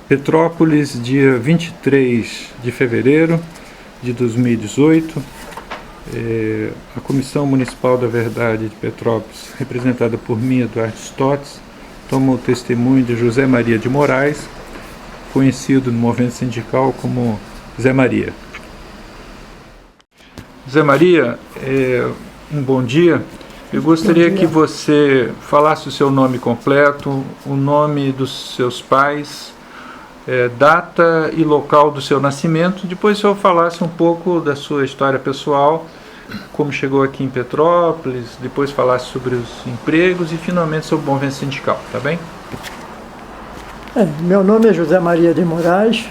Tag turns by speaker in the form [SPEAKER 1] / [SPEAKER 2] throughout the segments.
[SPEAKER 1] Petrópolis, dia 23 de fevereiro de 2018. A Comissão Municipal da Verdade de Petrópolis, representada por mim, Eduardo Stotz, toma o testemunho de José Maria de Moraes, conhecido no movimento sindical como Zé Maria. Zé Maria, um bom dia. Eu gostaria que você falasse o seu nome completo, o nome dos seus pais, data e local do seu nascimento. Depois, se eu falasse um pouco da sua história pessoal, como chegou aqui em Petrópolis, depois falasse sobre os empregos e, finalmente, sobre o movimento sindical, tá bem?
[SPEAKER 2] Meu nome é José Maria de Moraes,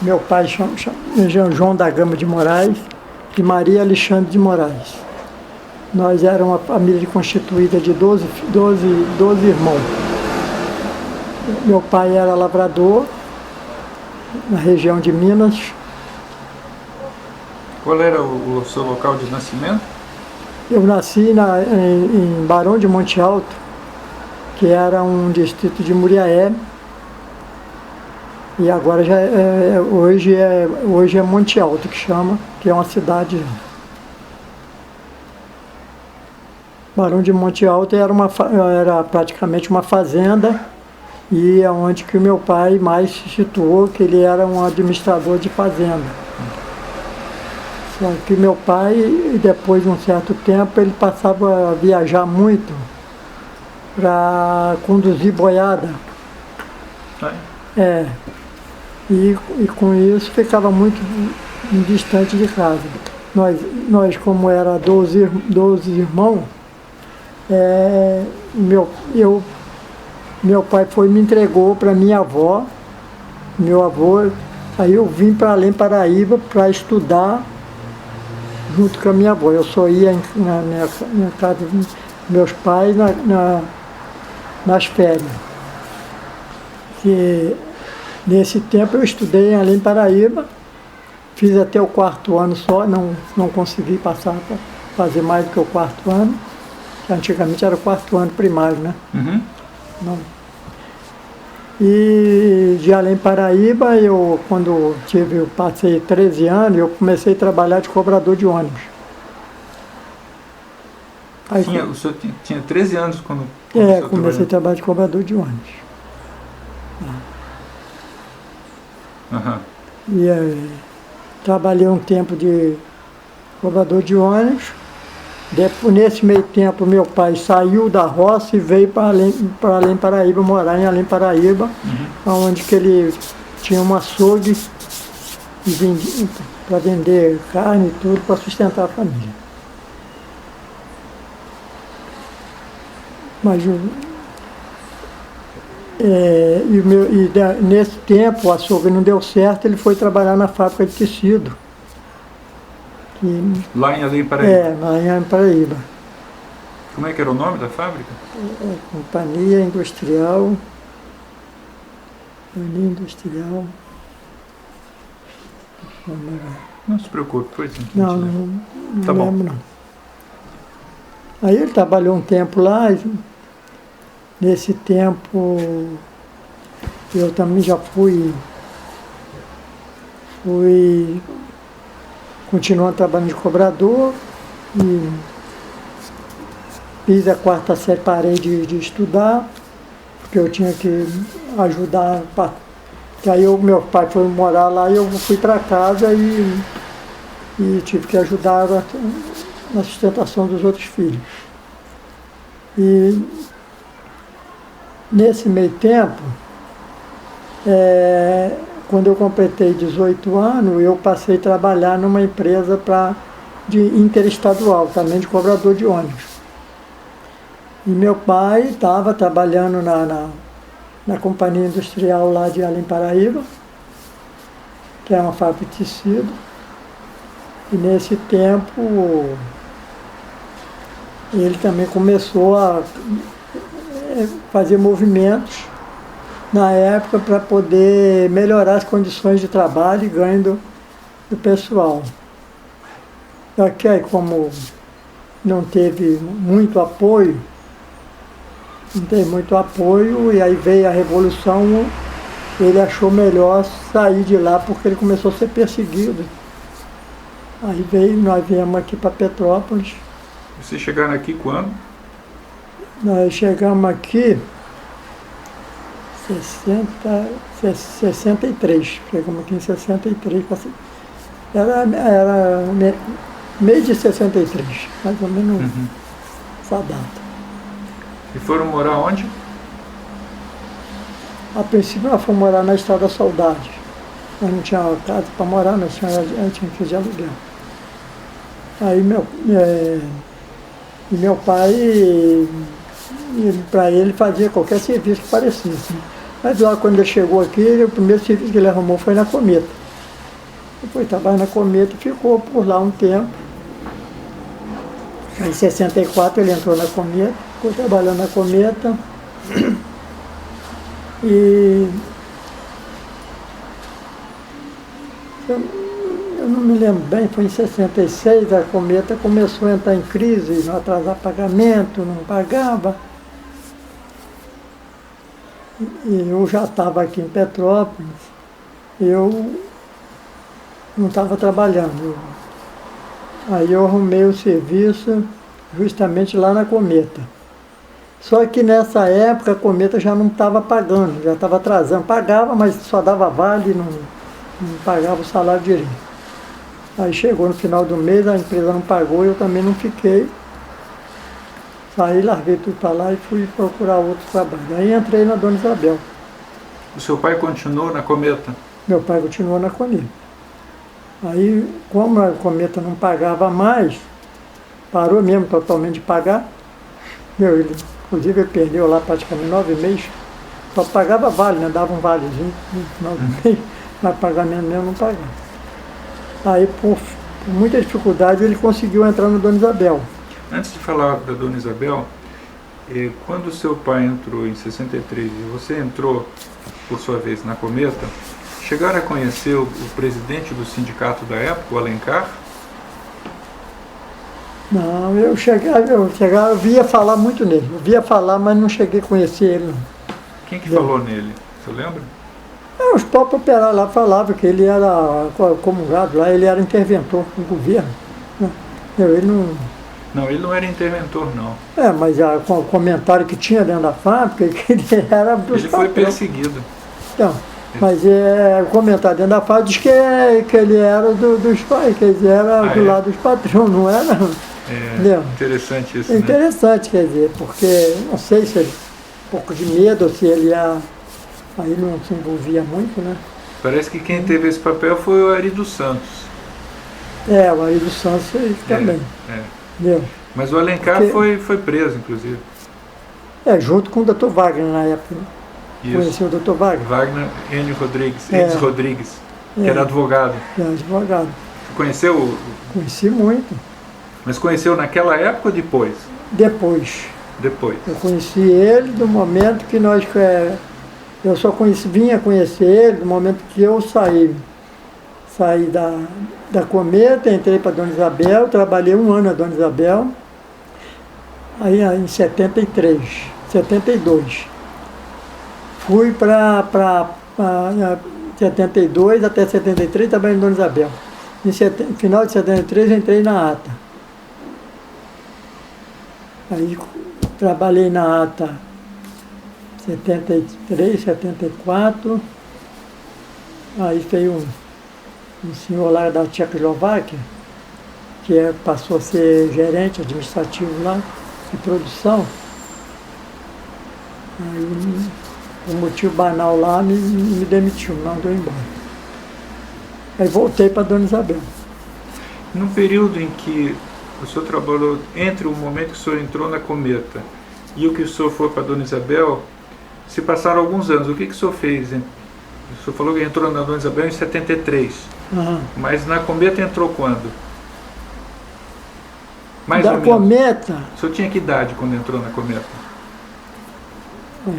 [SPEAKER 2] meu pai chama João da Gama de Moraes e Maria Alexandre de Moraes. Nós éramos uma família constituída de 12 irmãos. Meu pai era lavrador na região de Minas.
[SPEAKER 1] Qual era o seu local de nascimento?
[SPEAKER 2] Eu nasci em Barão de Monte Alto, que era um distrito de Muriaé. E agora hoje é Monte Alto que chama, que é uma cidade. Barão de Monte Alto era praticamente uma fazenda, e é onde que o meu pai mais se situou, que ele era um administrador de fazenda. Só que meu pai, depois de um certo tempo, ele passava a viajar muito para conduzir boiada. E com isso ficava muito distante de casa. Nós como era 12 irmãos, meu pai me entregou para minha avó, meu avô. Aí eu vim para Além Paraíba para estudar junto com a minha avó. Eu só ia na minha casa dos meus pais nas férias. Que nesse tempo eu estudei em Além Paraíba, fiz até o 4º ano só, não consegui passar para fazer mais do que o 4º ano, que antigamente era o 4º ano primário, né?
[SPEAKER 1] Uhum.
[SPEAKER 2] Não. E de Além Paraíba, quando eu passei 13 anos, eu comecei a trabalhar de cobrador de ônibus. Aí,
[SPEAKER 1] o senhor tinha 13 anos quando
[SPEAKER 2] comecei a trabalhar de cobrador de ônibus.
[SPEAKER 1] Uhum.
[SPEAKER 2] E trabalhei um tempo de cobrador de ônibus. Nesse meio tempo, meu pai saiu da roça e veio para Além Paraíba, morar em Além Paraíba, onde que ele tinha um açougue para vender carne e tudo, para sustentar a família. Mas nesse tempo o açougue não deu certo, ele foi trabalhar na fábrica de tecido.
[SPEAKER 1] Lá em Além Paraíba?
[SPEAKER 2] Lá em Além Paraíba.
[SPEAKER 1] Como é que era o nome da fábrica?
[SPEAKER 2] Companhia Industrial.
[SPEAKER 1] Não se preocupe, foi assim.
[SPEAKER 2] Não
[SPEAKER 1] tá
[SPEAKER 2] lembro,
[SPEAKER 1] bom.
[SPEAKER 2] não. Aí ele trabalhou um tempo lá, e nesse tempo eu também já fui continuando trabalhando de cobrador e fiz a 4ª série, parei de estudar, porque eu tinha que ajudar. Que aí meu pai foi morar lá e eu fui para casa e tive que ajudar na sustentação dos outros filhos. E nesse meio tempo, quando eu completei 18 anos, eu passei a trabalhar numa empresa de interestadual, também de cobrador de ônibus. E meu pai estava trabalhando na companhia industrial lá de Além Paraíba, que é uma fábrica de tecido. E nesse tempo, ele também começou a fazer movimentos na época para poder melhorar as condições de trabalho e ganho do pessoal. Aqui, como não teve muito apoio, e aí veio a Revolução ele achou melhor sair de lá porque ele começou a ser perseguido. Aí nós viemos aqui para Petrópolis.
[SPEAKER 1] Vocês chegaram aqui quando?
[SPEAKER 2] Nós chegamos aqui 63. Chegamos aqui em 63. Era mês de 63, mais ou menos essa data.
[SPEAKER 1] E foram morar onde?
[SPEAKER 2] A princípio nós fomos morar na Estrada da Saudade. Nós não tínhamos casa para morar, nós tínhamos que ir de aluguel. Aí meu pai, para ele, fazia qualquer serviço que parecesse. Né? Mas lá quando ele chegou aqui, o primeiro serviço que ele arrumou foi na Cometa. Depois trabalhou na Cometa e ficou por lá um tempo. Aí em 64 ele entrou na Cometa, ficou trabalhando na Cometa. E eu não me lembro bem, foi em 66, a Cometa começou a entrar em crise, não atrasar pagamento, não pagava. E eu já estava aqui em Petrópolis, eu não estava trabalhando. Aí eu arrumei o serviço justamente lá na Cometa. Só que nessa época a Cometa já não estava pagando, já estava atrasando. Pagava, mas só dava vale, não pagava o salário direito. Aí chegou no final do mês, a empresa não pagou, eu também não fiquei. Saí, larguei tudo para lá e fui procurar outro trabalho. Aí entrei na Dona Isabel.
[SPEAKER 1] O seu pai continuou na Cometa?
[SPEAKER 2] Meu pai continuou na Cometa. Aí, como a Cometa não pagava mais, parou mesmo totalmente de pagar. Ele, inclusive, ele perdeu lá praticamente 9 meses. Só pagava vale, né? Dava um valezinho no final do mês, mas pagamento mesmo não pagava. Aí, por muita dificuldade, ele conseguiu entrar na Dona Isabel.
[SPEAKER 1] Antes de falar da Dona Isabel, quando o seu pai entrou em 63 e você entrou, por sua vez, na Cometa, chegaram a conhecer o presidente do sindicato da época, o Alencar?
[SPEAKER 2] Não, eu via falar muito nele. Eu via falar, mas não cheguei a conhecer ele. Não.
[SPEAKER 1] Quem que falou nele? Você lembra?
[SPEAKER 2] Os próprios operários lá falavam que ele era comungado lá, ele era interventor do governo. Ele não...
[SPEAKER 1] Não, ele não era interventor, não.
[SPEAKER 2] Mas o comentário que tinha dentro da fábrica, que ele era dos
[SPEAKER 1] Ele foi perseguido.
[SPEAKER 2] Então, mas o comentário dentro da fábrica diz que ele era dos pais, que ele era do lado dos patrões, não era?
[SPEAKER 1] Interessante isso,
[SPEAKER 2] interessante, quer dizer, porque não sei se ele um pouco de medo, ou se ele aí não se envolvia muito, né?
[SPEAKER 1] Parece que quem teve esse papel foi o Ari dos Santos.
[SPEAKER 2] O Ari dos Santos também.
[SPEAKER 1] Mas o Alencar foi preso, inclusive.
[SPEAKER 2] Junto com o Dr. Wagner na época. Né? Conheceu o Dr. Wagner?
[SPEAKER 1] Wagner Enio Rodrigues, Enes Rodrigues, que era advogado.
[SPEAKER 2] Advogado.
[SPEAKER 1] Você conheceu?
[SPEAKER 2] Conheci muito.
[SPEAKER 1] Mas conheceu naquela época ou depois?
[SPEAKER 2] Depois.
[SPEAKER 1] Depois.
[SPEAKER 2] Eu conheci ele do momento que eu só vinha conhecer ele do momento que eu saí da Cometa, entrei para Dona Isabel, trabalhei 1 ano na Dona Isabel, aí em 72. Fui para 72 até 73, trabalhei em Dona Isabel. No final de 73 entrei na ATA. Aí trabalhei na ATA 73, 74, aí veio um senhor lá da Tchecoslováquia, que passou a ser gerente administrativo lá, de produção. Aí, por motivo banal lá, me demitiu, não mandou embora. Aí voltei para Dona Isabel.
[SPEAKER 1] No período em que o senhor trabalhou, entre o momento que o senhor entrou na Cometa e o que o senhor foi para Dona Isabel, se passaram alguns anos. O que o senhor fez? O senhor falou que entrou na Dona Isabel em 73. Mas na Cometa entrou quando? Mais ou menos.
[SPEAKER 2] Da Cometa?
[SPEAKER 1] O senhor tinha que idade quando entrou na Cometa?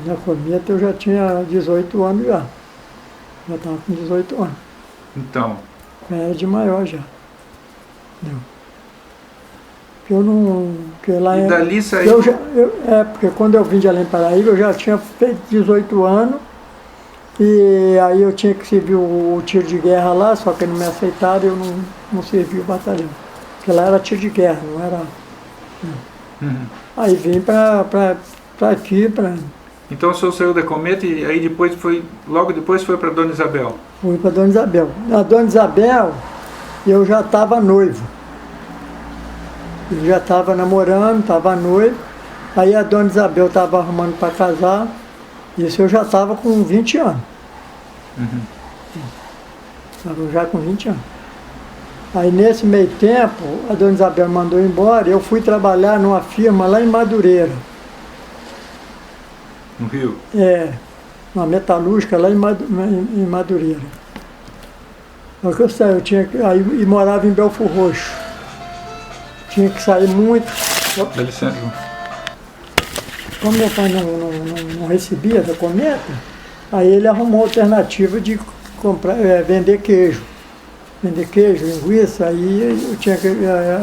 [SPEAKER 2] Na Cometa eu já tinha 18 anos já. Já estava com 18 anos.
[SPEAKER 1] Então?
[SPEAKER 2] Era de maior já. Não. Eu não... Porque lá
[SPEAKER 1] E dali saiu...
[SPEAKER 2] porque quando eu vim de Além Paraíba eu já tinha feito 18 anos E aí eu tinha que servir o tiro de guerra lá, só que não me aceitaram e eu não servi o batalhão. Porque lá era tiro de guerra, não era...
[SPEAKER 1] Uhum.
[SPEAKER 2] Aí vim para aqui,
[SPEAKER 1] Então o senhor saiu da Cometa e aí depois logo depois foi para Dona Isabel?
[SPEAKER 2] fui para Dona Isabel. Na Dona Isabel, eu já estava noivo. Eu já estava namorando, estava noivo. Aí a Dona Isabel estava arrumando para casar. Isso eu já estava com 20 anos.
[SPEAKER 1] Uhum.
[SPEAKER 2] Estava já com 20 anos. Aí nesse meio tempo, a Dona Isabel mandou embora, eu fui trabalhar numa firma lá em Madureira.
[SPEAKER 1] No Rio?
[SPEAKER 2] Uma metalúrgica lá em Madureira. Só que eu saí, e morava em Belfor Roxo. Tinha que sair muito.
[SPEAKER 1] Dá licença.
[SPEAKER 2] Como meu pai não recebia da Cometa, aí ele arrumou a alternativa de vender queijo. Vender queijo, linguiça, aí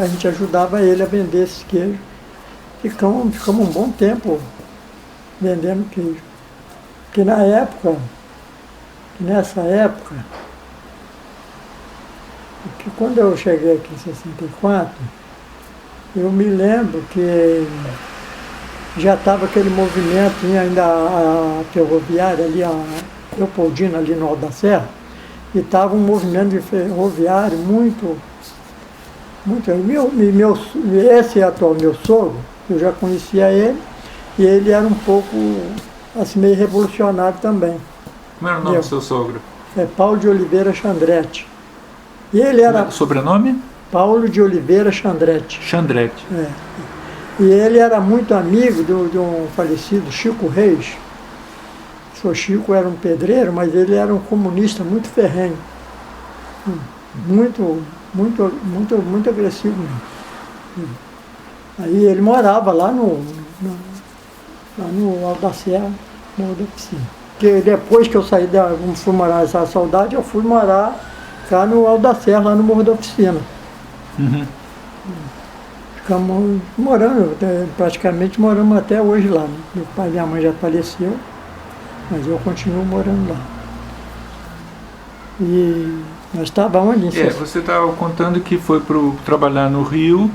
[SPEAKER 2] a gente ajudava ele a vender esses queijos. Ficamos um bom tempo vendendo queijo. Porque nessa época, porque quando eu cheguei aqui em 64, eu me lembro que já estava aquele movimento, tinha ainda a ferroviária ali, a Leopoldina ali no Alto da Serra, e estava um movimento de ferroviário muito. Esse atual meu sogro, eu já conhecia ele, e ele era um pouco assim, meio revolucionário também.
[SPEAKER 1] Como era o nome do seu sogro?
[SPEAKER 2] É Paulo de Oliveira Chandretti. E ele era.
[SPEAKER 1] Sobrenome?
[SPEAKER 2] Paulo de Oliveira Chandretti.
[SPEAKER 1] Chandretti.
[SPEAKER 2] E ele era muito amigo de um falecido Chico Reis. O seu Chico era um pedreiro, mas ele era um comunista muito ferrenho. Muito agressivo mesmo. Aí ele morava lá no Alto da Serra, Morro da Piscina. Porque depois que eu fui morar nessa saudade, eu fui morar cá no Alto da Serra, lá no Morro da Oficina.
[SPEAKER 1] Uhum.
[SPEAKER 2] Ficamos morando, praticamente moramos até hoje lá. Meu pai e minha mãe já faleceu, mas eu continuo morando lá. E nós estávamos onde?
[SPEAKER 1] Você estava contando que foi trabalhar no Rio,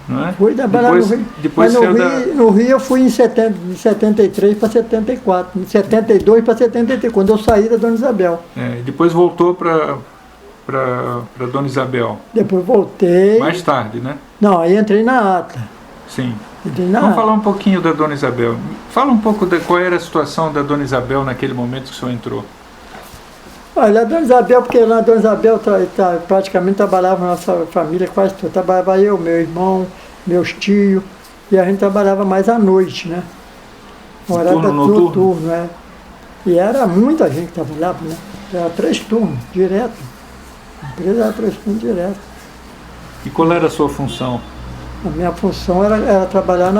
[SPEAKER 1] não é?
[SPEAKER 2] Fui trabalhar no Rio.
[SPEAKER 1] Depois
[SPEAKER 2] no Rio eu fui em 73 para 74, em 72 para 73, quando eu saí da Dona Isabel.
[SPEAKER 1] Depois voltou para Dona Isabel.
[SPEAKER 2] Depois voltei.
[SPEAKER 1] Mais tarde, né?
[SPEAKER 2] Não, aí entrei na ATA.
[SPEAKER 1] Sim. Vamos falar um pouquinho da Dona Isabel. Fala um pouco qual era a situação da Dona Isabel naquele momento que o senhor entrou.
[SPEAKER 2] Olha, a Dona Isabel, porque na Dona Isabel praticamente trabalhava nossa família quase toda. Trabalhava eu, meu irmão, meus tios, e a gente trabalhava mais à noite, né?
[SPEAKER 1] Turno noturno,
[SPEAKER 2] né? E era muita gente que trabalhava, né? Era 3 turnos, direto. A empresa era 3 turnos direto.
[SPEAKER 1] E qual era a sua função?
[SPEAKER 2] A minha função era trabalhar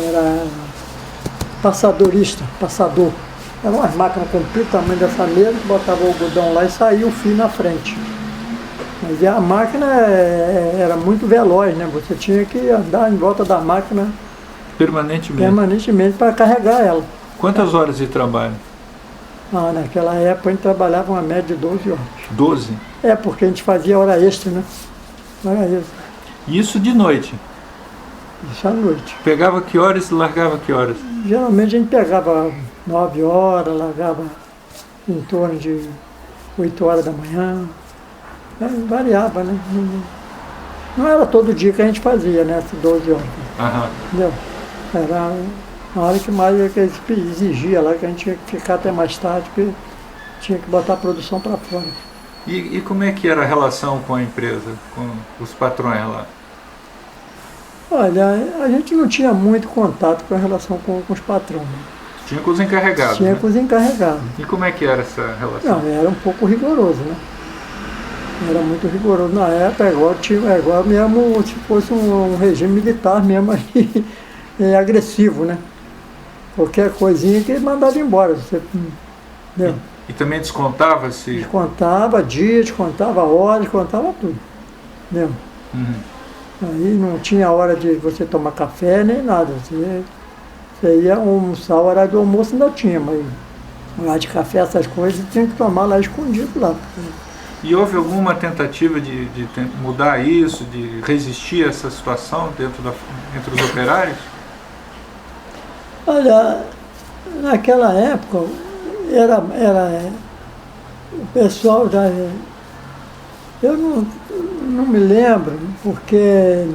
[SPEAKER 2] era passador. Era umas máquinas compridas, o tamanho dessa mesa, que botava o algodão lá e saía o fio na frente. Mas a máquina era muito veloz, né? Você tinha que andar em volta da máquina permanentemente para carregar ela.
[SPEAKER 1] Quantas horas de trabalho?
[SPEAKER 2] Naquela época a gente trabalhava uma média de 12 horas.
[SPEAKER 1] 12?
[SPEAKER 2] Porque a gente fazia hora extra, né? Hora extra.
[SPEAKER 1] Isso de noite?
[SPEAKER 2] Isso à noite.
[SPEAKER 1] Pegava que horas e largava que horas?
[SPEAKER 2] Geralmente a gente pegava 9 horas, largava em torno de 8 horas da manhã. Variava, né? Não era todo dia que a gente fazia, né? Essas 12 horas.
[SPEAKER 1] Aham.
[SPEAKER 2] Entendeu? Era uma hora que mais que exigia lá, que a gente tinha que ficar até mais tarde, porque tinha que botar a produção para fora.
[SPEAKER 1] E como é que era a relação com a empresa, com os patrões lá?
[SPEAKER 2] Olha, a gente não tinha muito contato com a relação com os patrões.
[SPEAKER 1] Tinha com os encarregados,
[SPEAKER 2] Tinha
[SPEAKER 1] né?
[SPEAKER 2] com os encarregados.
[SPEAKER 1] E como é que era essa relação?
[SPEAKER 2] Não, era um pouco rigoroso, né? Era muito rigoroso na época, agora mesmo se fosse um regime militar mesmo aí, agressivo, né? Qualquer coisinha que ele mandava embora. Entendeu?
[SPEAKER 1] E também descontava-se?
[SPEAKER 2] Descontava dia, descontava hora, descontava tudo. Entendeu?
[SPEAKER 1] Uhum.
[SPEAKER 2] Aí não tinha hora de você tomar café nem nada. Você Você ia almoçar, o horário do almoço ainda tinha, mas lá de café, essas coisas, tinha que tomar lá escondido lá.
[SPEAKER 1] E houve alguma tentativa de mudar isso, de resistir a essa situação entre os operários?
[SPEAKER 2] Olha, naquela época, era o pessoal da... Eu não me lembro, porque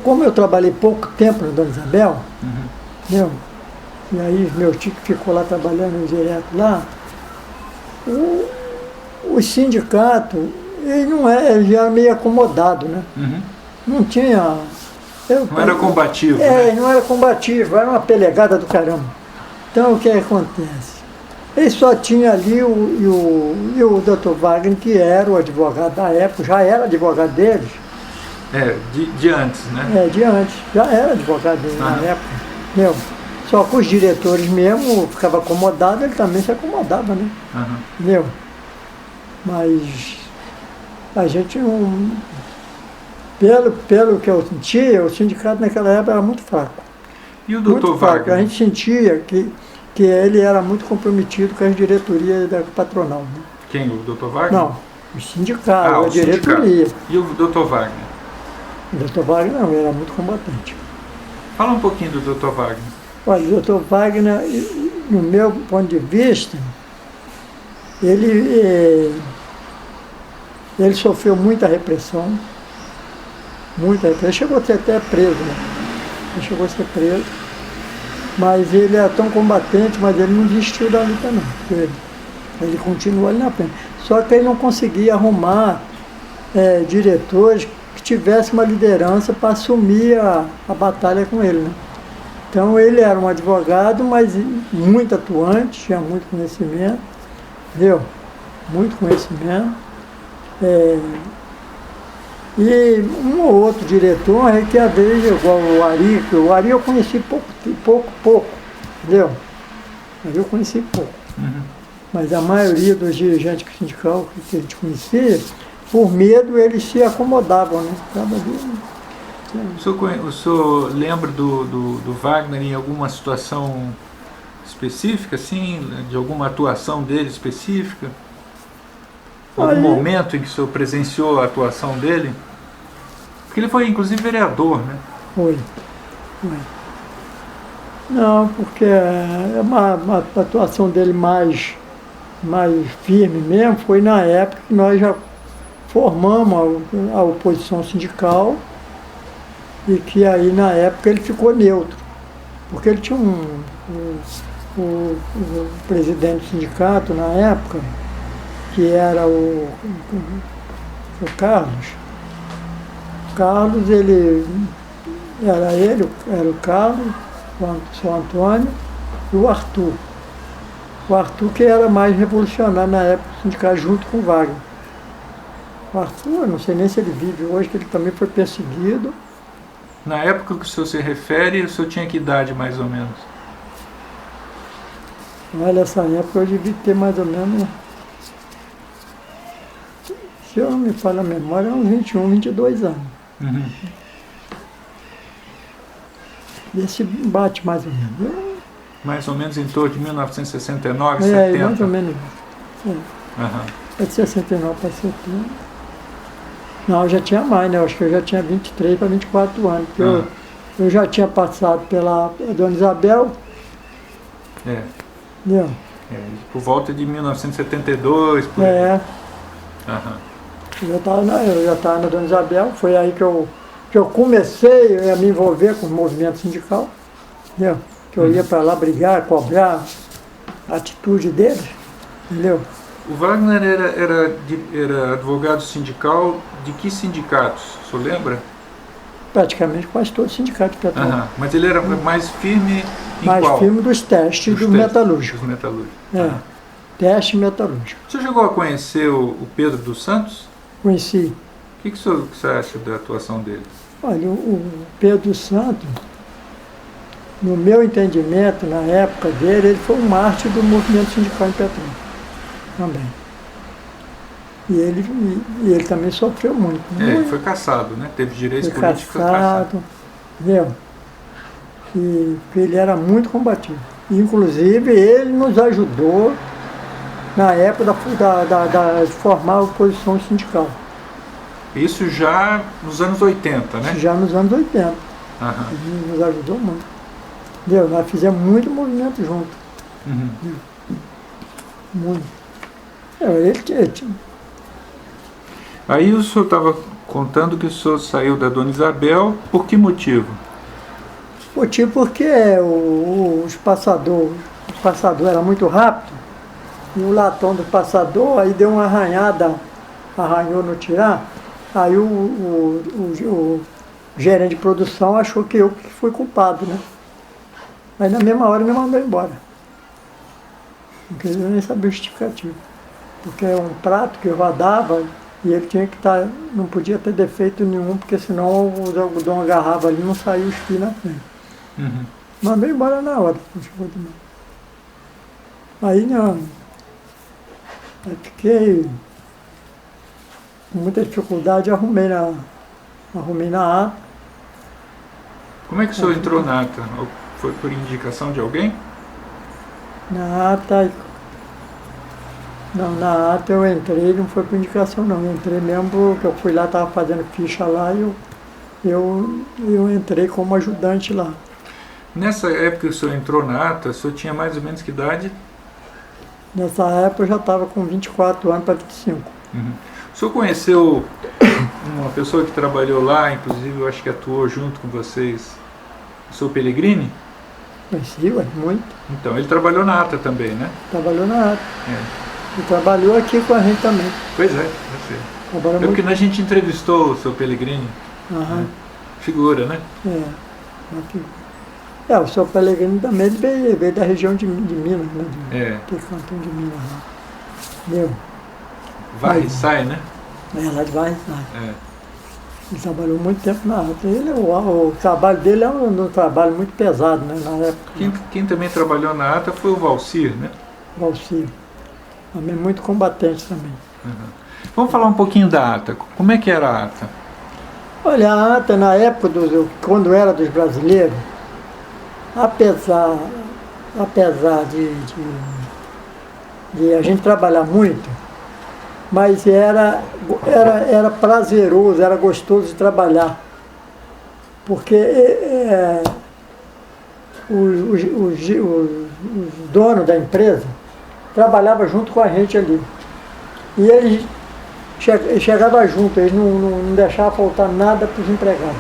[SPEAKER 2] como eu trabalhei pouco tempo na Dona Isabel, entendeu? E aí meu tio que ficou lá trabalhando direto lá, o sindicato, ele já era meio acomodado, né? Não tinha...
[SPEAKER 1] Não era combativo,
[SPEAKER 2] né?
[SPEAKER 1] Não
[SPEAKER 2] era combativo, era uma pelegada do caramba. Então o que acontece? Ele só tinha ali o Dr. Wagner, que era o advogado da época, já era advogado deles.
[SPEAKER 1] De antes, né?
[SPEAKER 2] De antes, já era advogado dele na época. Entendeu? Só que os diretores mesmo ficavam acomodados, ele também se acomodava, né? Entendeu? Mas a gente não... Pelo que eu sentia, o sindicato naquela época era muito fraco.
[SPEAKER 1] E o Dr. Wagner?
[SPEAKER 2] A gente sentia que ele era muito comprometido com as diretorias da patronal. Né?
[SPEAKER 1] Quem? O Dr. Wagner?
[SPEAKER 2] Não, o sindicato, a diretoria.
[SPEAKER 1] Sindicato. E o Dr. Wagner?
[SPEAKER 2] O Dr. Wagner não, ele era muito combatente.
[SPEAKER 1] Fala um pouquinho do Dr. Wagner.
[SPEAKER 2] Olha, o Dr. Wagner, no meu ponto de vista, ele sofreu muita repressão. Muita repressão. Ele chegou a ser até preso, né? Ele chegou a ser preso. Mas ele é tão combatente, mas ele não desistiu da luta não. Ele continuou ali na frente. Só que ele não conseguia arrumar diretores que tivessem uma liderança para assumir a batalha com ele, né? Então ele era um advogado, mas muito atuante, tinha muito conhecimento, entendeu? Muito conhecimento. E um ou outro diretor, que às vezes, igual o Ari eu conheci pouco, entendeu? O Ari eu conheci pouco. Mas a maioria dos dirigentes sindicais que a gente conhecia, por medo, eles se acomodavam, né?
[SPEAKER 1] O senhor lembra do Wagner em alguma situação específica, assim, de alguma atuação dele específica? Algum momento em que o senhor presenciou a atuação dele? Porque ele foi, inclusive, vereador, né?
[SPEAKER 2] Foi. Não, porque uma atuação dele mais firme mesmo foi na época que nós já formamos a oposição sindical e que aí, na época, ele ficou neutro. Porque ele tinha o presidente do sindicato, na época, que era o Carlos. Carlos, era o Carlos, o São Antônio e o Arthur. O Arthur que era mais revolucionário na época do sindicato, junto com o Wagner. O Arthur, eu não sei nem se ele vive hoje, que ele também foi perseguido.
[SPEAKER 1] Na época que o senhor se refere, o senhor tinha que idade, mais ou menos?
[SPEAKER 2] Olha, essa época eu devia ter mais ou menos... Se eu não me falho a memória, uns 21, 22 anos. Esse bate mais ou menos.
[SPEAKER 1] Mais ou menos em torno de 1969, 70?
[SPEAKER 2] Mais ou menos. É de 69 para 70. Não, eu já tinha mais, né? Eu acho que eu já tinha 23 para 24 anos. Porque eu já tinha passado pela Dona Isabel. Entendeu?
[SPEAKER 1] Por volta de 1972, por aí.
[SPEAKER 2] Eu já estava na Dona Isabel, foi aí que eu comecei a me envolver com o movimento sindical, entendeu? Que eu ia para lá brigar, cobrar a atitude deles, entendeu?
[SPEAKER 1] O Wagner era advogado sindical de que sindicatos? O senhor lembra?
[SPEAKER 2] Praticamente quase todos os sindicatos de petróleo.
[SPEAKER 1] Mas ele era mais firme em
[SPEAKER 2] mais
[SPEAKER 1] qual?
[SPEAKER 2] Firme dos testes do metalúrgico.
[SPEAKER 1] Dos metalúrgicos.
[SPEAKER 2] Teste metalúrgico.
[SPEAKER 1] O senhor chegou a conhecer o Pedro dos Santos?
[SPEAKER 2] Conheci.
[SPEAKER 1] O que você acha da atuação dele?
[SPEAKER 2] Olha, o Pedro dos Santos, no meu entendimento, na época dele, ele foi um mártir do movimento sindical em Petróleo. Também. E ele também sofreu muito.
[SPEAKER 1] Ele foi caçado, né? Teve direitos políticos
[SPEAKER 2] caçado. Entendeu? E ele era muito combativo. Inclusive, ele nos ajudou na época de formar a oposição sindical.
[SPEAKER 1] Isso já nos anos 80, né?
[SPEAKER 2] Já nos anos 80.
[SPEAKER 1] Aham.
[SPEAKER 2] Ele nos ajudou muito. Entendeu? Nós fizemos muito movimento junto.
[SPEAKER 1] Uhum.
[SPEAKER 2] Muito. Ele tinha.
[SPEAKER 1] Aí o senhor estava contando que o senhor saiu da Dona Isabel, por que motivo?
[SPEAKER 2] Motivo porque o passador era muito rápido, e o latão do passador aí deu uma arranhada, arranhou no tirar, aí o gerente de produção achou que eu que fui culpado, né? Aí na mesma hora me mandou embora. Não queria nem saber o justificativo. Porque é um prato que eu rodava e ele tinha que estar, não podia ter defeito nenhum, porque senão o algodão agarrava ali e não saía os fios na frente.
[SPEAKER 1] Uhum.
[SPEAKER 2] Mandou embora na hora. Aí não. Aí fiquei com muita dificuldade, arrumei na ata.
[SPEAKER 1] Como é que o senhor entrou na ata? Foi por indicação de alguém?
[SPEAKER 2] Na ata. Não, na ata eu entrei, não foi por indicação não. Eu entrei mesmo porque eu fui lá, estava fazendo ficha lá e eu entrei como ajudante lá.
[SPEAKER 1] Nessa época que o senhor entrou na ata, o senhor tinha mais ou menos que idade?
[SPEAKER 2] Nessa época eu já estava com 24 anos para 25.
[SPEAKER 1] Uhum. O senhor conheceu uma pessoa que trabalhou lá, inclusive eu acho que atuou junto com vocês, o senhor Pellegrini?
[SPEAKER 2] Conheci, ué, muito.
[SPEAKER 1] Então, ele trabalhou na ata também, né?
[SPEAKER 2] Trabalhou na ata.
[SPEAKER 1] É.
[SPEAKER 2] E trabalhou aqui com a gente também.
[SPEAKER 1] Pois é, eu sei.
[SPEAKER 2] Trabalhou
[SPEAKER 1] É porque
[SPEAKER 2] muito.
[SPEAKER 1] a gente entrevistou o seu Pellegrini,
[SPEAKER 2] Aham.
[SPEAKER 1] figura, né?
[SPEAKER 2] Aqui. O seu Pellegrini também ele veio da região de Minas, né? Aquele cantão de Minas lá. Meu.
[SPEAKER 1] Vai
[SPEAKER 2] Aí.
[SPEAKER 1] e sai, né?
[SPEAKER 2] Lá de Vargas.
[SPEAKER 1] É.
[SPEAKER 2] Ele trabalhou muito tempo na ata. O trabalho dele é um trabalho muito pesado, né? Na época.
[SPEAKER 1] Quem também trabalhou na ata foi o Valcir, né?
[SPEAKER 2] Valcir. Também muito combatente também.
[SPEAKER 1] Uhum. Vamos falar um pouquinho da ata. Como é que era a ata?
[SPEAKER 2] Olha, a ata na época, quando era dos brasileiros, apesar de a gente trabalhar muito, mas era prazeroso, era gostoso de trabalhar. Porque o dono da empresa trabalhava junto com a gente ali. E eles chegavam junto, eles não deixavam faltar nada para os empregados.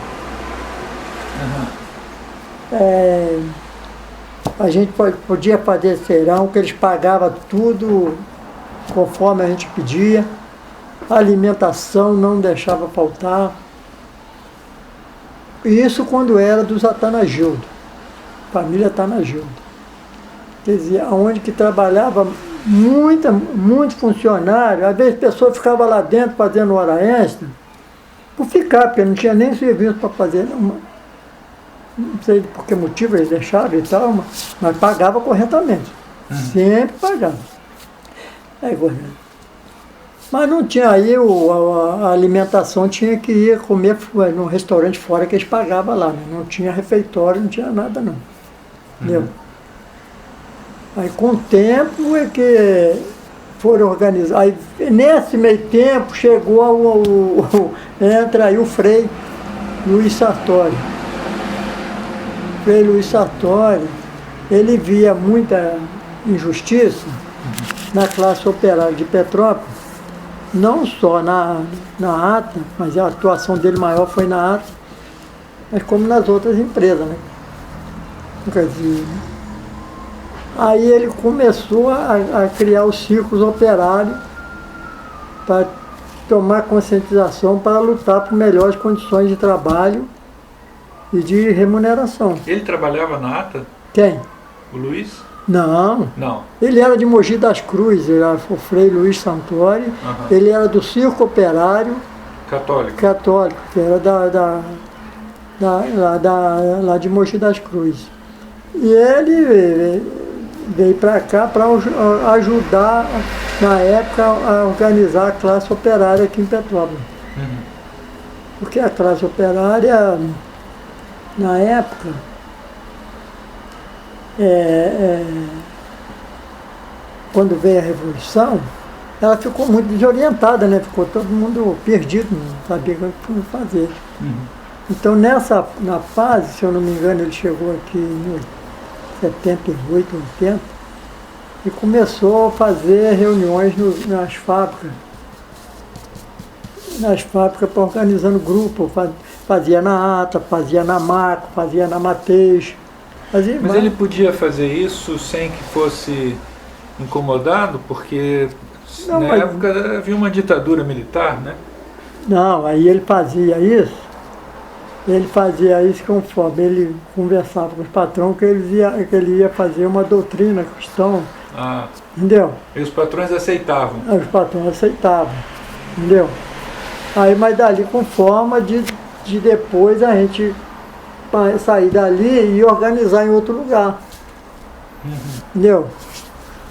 [SPEAKER 1] Uhum.
[SPEAKER 2] A gente podia fazer serão, que eles pagavam tudo conforme a gente pedia. A alimentação não deixava faltar. E isso quando era dos Atanagildo, família Atanagildo. Quer dizer, onde que trabalhava muito funcionário, às vezes a pessoa ficava lá dentro fazendo hora extra, por ficar, porque não tinha nem serviço para fazer. Não sei por que motivo eles deixavam e tal, mas pagava corretamente. Sempre pagava. Mas não tinha aí, a alimentação tinha que ir comer no restaurante fora que eles pagavam lá, né? Não tinha refeitório, não tinha nada não. Entendeu? Aí com o tempo é que foram organizar. Aí nesse meio tempo chegou entra aí o Frei Luiz Sartori. Frei Luiz Sartori, ele via muita injustiça na classe operária de Petrópolis, não só na ata, mas a atuação dele maior foi na ata, mas como nas outras empresas, né? Quer dizer, aí ele começou a criar os círculos operários para tomar conscientização, para lutar por melhores condições de trabalho e de remuneração.
[SPEAKER 1] Ele trabalhava na ata?
[SPEAKER 2] Quem?
[SPEAKER 1] O Luiz?
[SPEAKER 2] Não.
[SPEAKER 1] Não.
[SPEAKER 2] Ele era de Mogi das Cruzes, ele era o Frei Luiz Sartori. Ele era do Circo Operário Católico, que era lá de Mogi das Cruzes. E ele veio para cá para ajudar, na época, a organizar a classe operária aqui em Petrópolis. Porque a classe operária, na época, é, é, quando veio a Revolução, ela ficou muito desorientada, né? Ficou todo mundo perdido, não sabia o que fazer. Então na fase, se eu não me engano, ele chegou aqui em 78, 80, e começou a fazer reuniões nas fábricas. Nas fábricas, organizando grupo, fazia na Ata, fazia na Maco, fazia na Mateus.
[SPEAKER 1] Mas ele podia fazer isso sem que fosse incomodado, porque
[SPEAKER 2] não,
[SPEAKER 1] na época havia uma ditadura militar, né?
[SPEAKER 2] Não, aí ele fazia isso conforme ele conversava com os patrões, que ele ia fazer uma doutrina cristã. Entendeu?
[SPEAKER 1] E os patrões aceitavam?
[SPEAKER 2] Os patrões aceitavam, entendeu? Aí, mas dali com forma de depois a gente sair dali e organizar em outro lugar. Entendeu?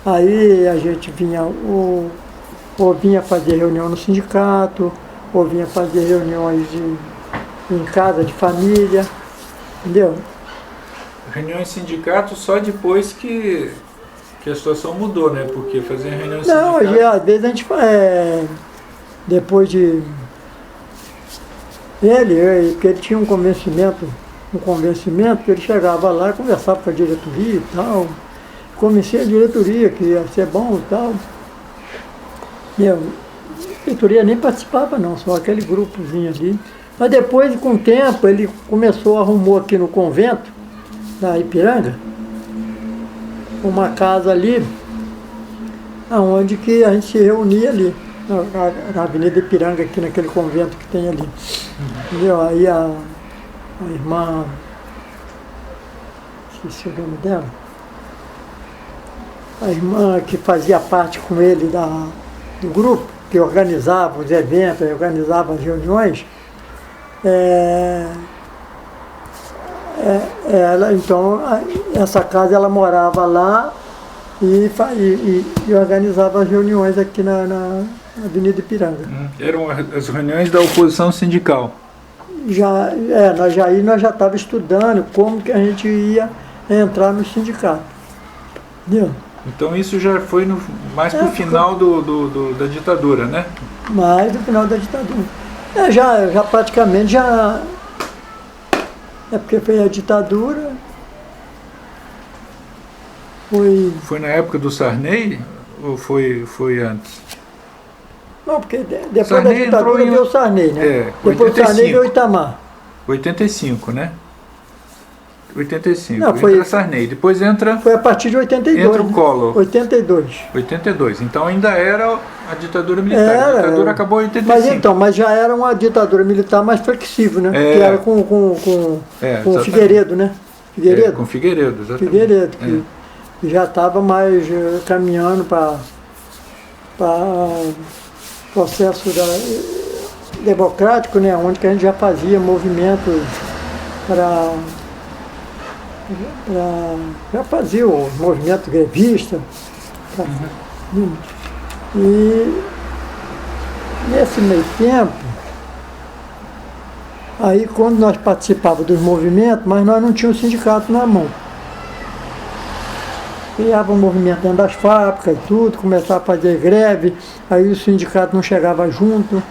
[SPEAKER 2] Aí a gente vinha, ou vinha fazer reunião no sindicato, ou vinha fazer reuniões em casa de família, entendeu?
[SPEAKER 1] Reunião em sindicato só depois que a situação mudou, né? Porque fazer reunião em
[SPEAKER 2] sindicato... Não, às vezes a gente depois de... Porque ele tinha um convencimento que ele chegava lá e conversava com a diretoria e tal. Convencia a diretoria que ia ser bom e tal. E a diretoria nem participava não, só aquele grupozinho ali. Mas depois, com o tempo, ele arrumou aqui no convento, da Ipiranga, uma casa ali, onde que a gente se reunia ali, na Avenida Ipiranga, aqui naquele convento que tem ali. Entendeu? Aí a irmã, esqueci o nome dela, a irmã que fazia parte com ele do grupo, que organizava os eventos, organizava as reuniões, ela, então, essa casa ela morava lá e organizava as reuniões aqui na Avenida Ipiranga.
[SPEAKER 1] Eram as reuniões da oposição sindical?
[SPEAKER 2] Nós já estávamos estudando como que a gente ia entrar no sindicato. Entendeu?
[SPEAKER 1] Então isso já foi mais para o final da ditadura, né?
[SPEAKER 2] Mais do final da ditadura. Já praticamente é porque foi a ditadura.
[SPEAKER 1] Foi na época do Sarney ou foi antes?
[SPEAKER 2] Não, porque depois Sarney da ditadura veio o Sarney, né? Depois do Sarney veio o Itamar.
[SPEAKER 1] 85, né? 85.
[SPEAKER 2] Não,
[SPEAKER 1] entra Sarney, depois entra...
[SPEAKER 2] Foi a partir de 82.
[SPEAKER 1] Entra o Collor.
[SPEAKER 2] 82.
[SPEAKER 1] Então ainda era a ditadura militar. A ditadura acabou em 85.
[SPEAKER 2] Mas já era uma ditadura militar mais flexível, né? Que era com Figueiredo, né?
[SPEAKER 1] Com Figueiredo, exatamente.
[SPEAKER 2] Figueiredo, que já estava mais caminhando para processo democrático, né? Onde que a gente já fazia movimentos já fazia o movimento grevista. E nesse meio tempo, aí quando nós participávamos dos movimentos, mas nós não tínhamos sindicato na mão. Criava um movimento dentro das fábricas e tudo, começava a fazer greve, aí o sindicato não chegava junto.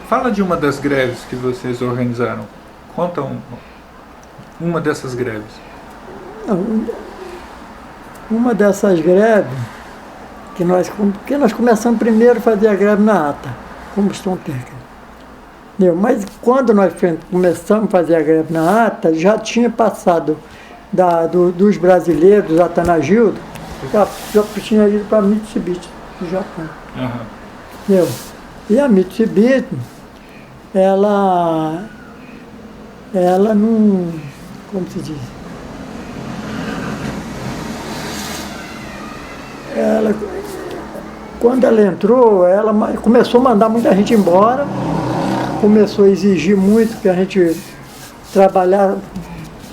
[SPEAKER 1] Fala de uma das greves que vocês organizaram. Conta uma dessas greves. Uma dessas greves, que nós começamos primeiro a fazer a greve na ATA, combustão técnica. Mas quando nós começamos a fazer a greve na ATA, já tinha passado dos brasileiros, dos Atanagildo, já tinha ido para a Mitsubishi, do Japão. E a Mitsubishi, ela não... Como se diz? Quando ela entrou, ela começou a mandar muita gente embora, começou a exigir muito que a gente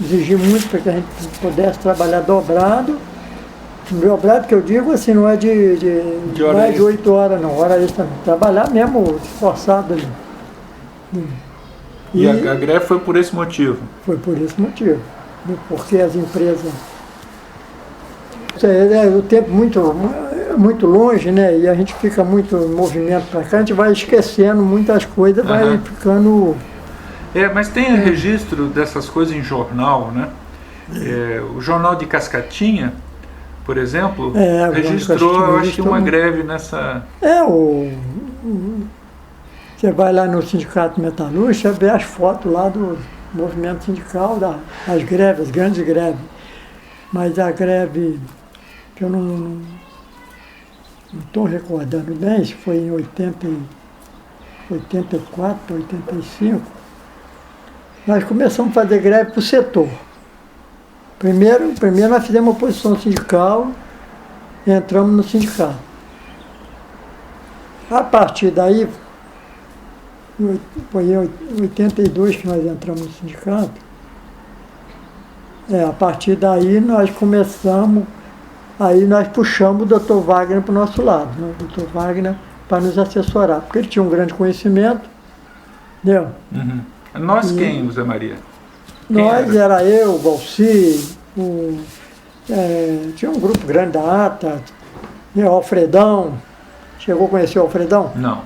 [SPEAKER 1] exigir muito para que a gente pudesse trabalhar dobrado. Dobrado que eu digo assim, não é de mais de 8 horas não, hora extra não. Trabalhar mesmo esforçado ali. E a greve foi por esse motivo?
[SPEAKER 2] Foi por esse motivo. Porque as empresas o tempo muito longe, né? E a gente fica muito em movimento para cá, a gente vai esquecendo muitas coisas, vai ficando...
[SPEAKER 1] Mas tem registro dessas coisas em jornal, né? O Jornal de Cascatinha, por exemplo, registrou, eu acho que uma greve nessa...
[SPEAKER 2] Você vai lá no Sindicato Metalúrgico, você vê as fotos lá do movimento sindical, das greves, as grandes greves. Mas a greve, que eu não estou recordando bem, se foi em 84, 85, nós começamos a fazer greve para o setor. Primeiro nós fizemos uma oposição sindical e entramos no sindicato. A partir daí, foi em 82 que nós entramos no sindicato. A partir daí nós começamos, aí nós puxamos o Dr. Wagner para o nosso lado, né? O Dr. Wagner para nos assessorar, porque ele tinha um grande conhecimento, entendeu?
[SPEAKER 1] Nós quem, Zé Maria?
[SPEAKER 2] Nós era eu, o Valci, tinha um grupo grande da ATA, o Alfredão. Chegou a conhecer o Alfredão?
[SPEAKER 1] Não.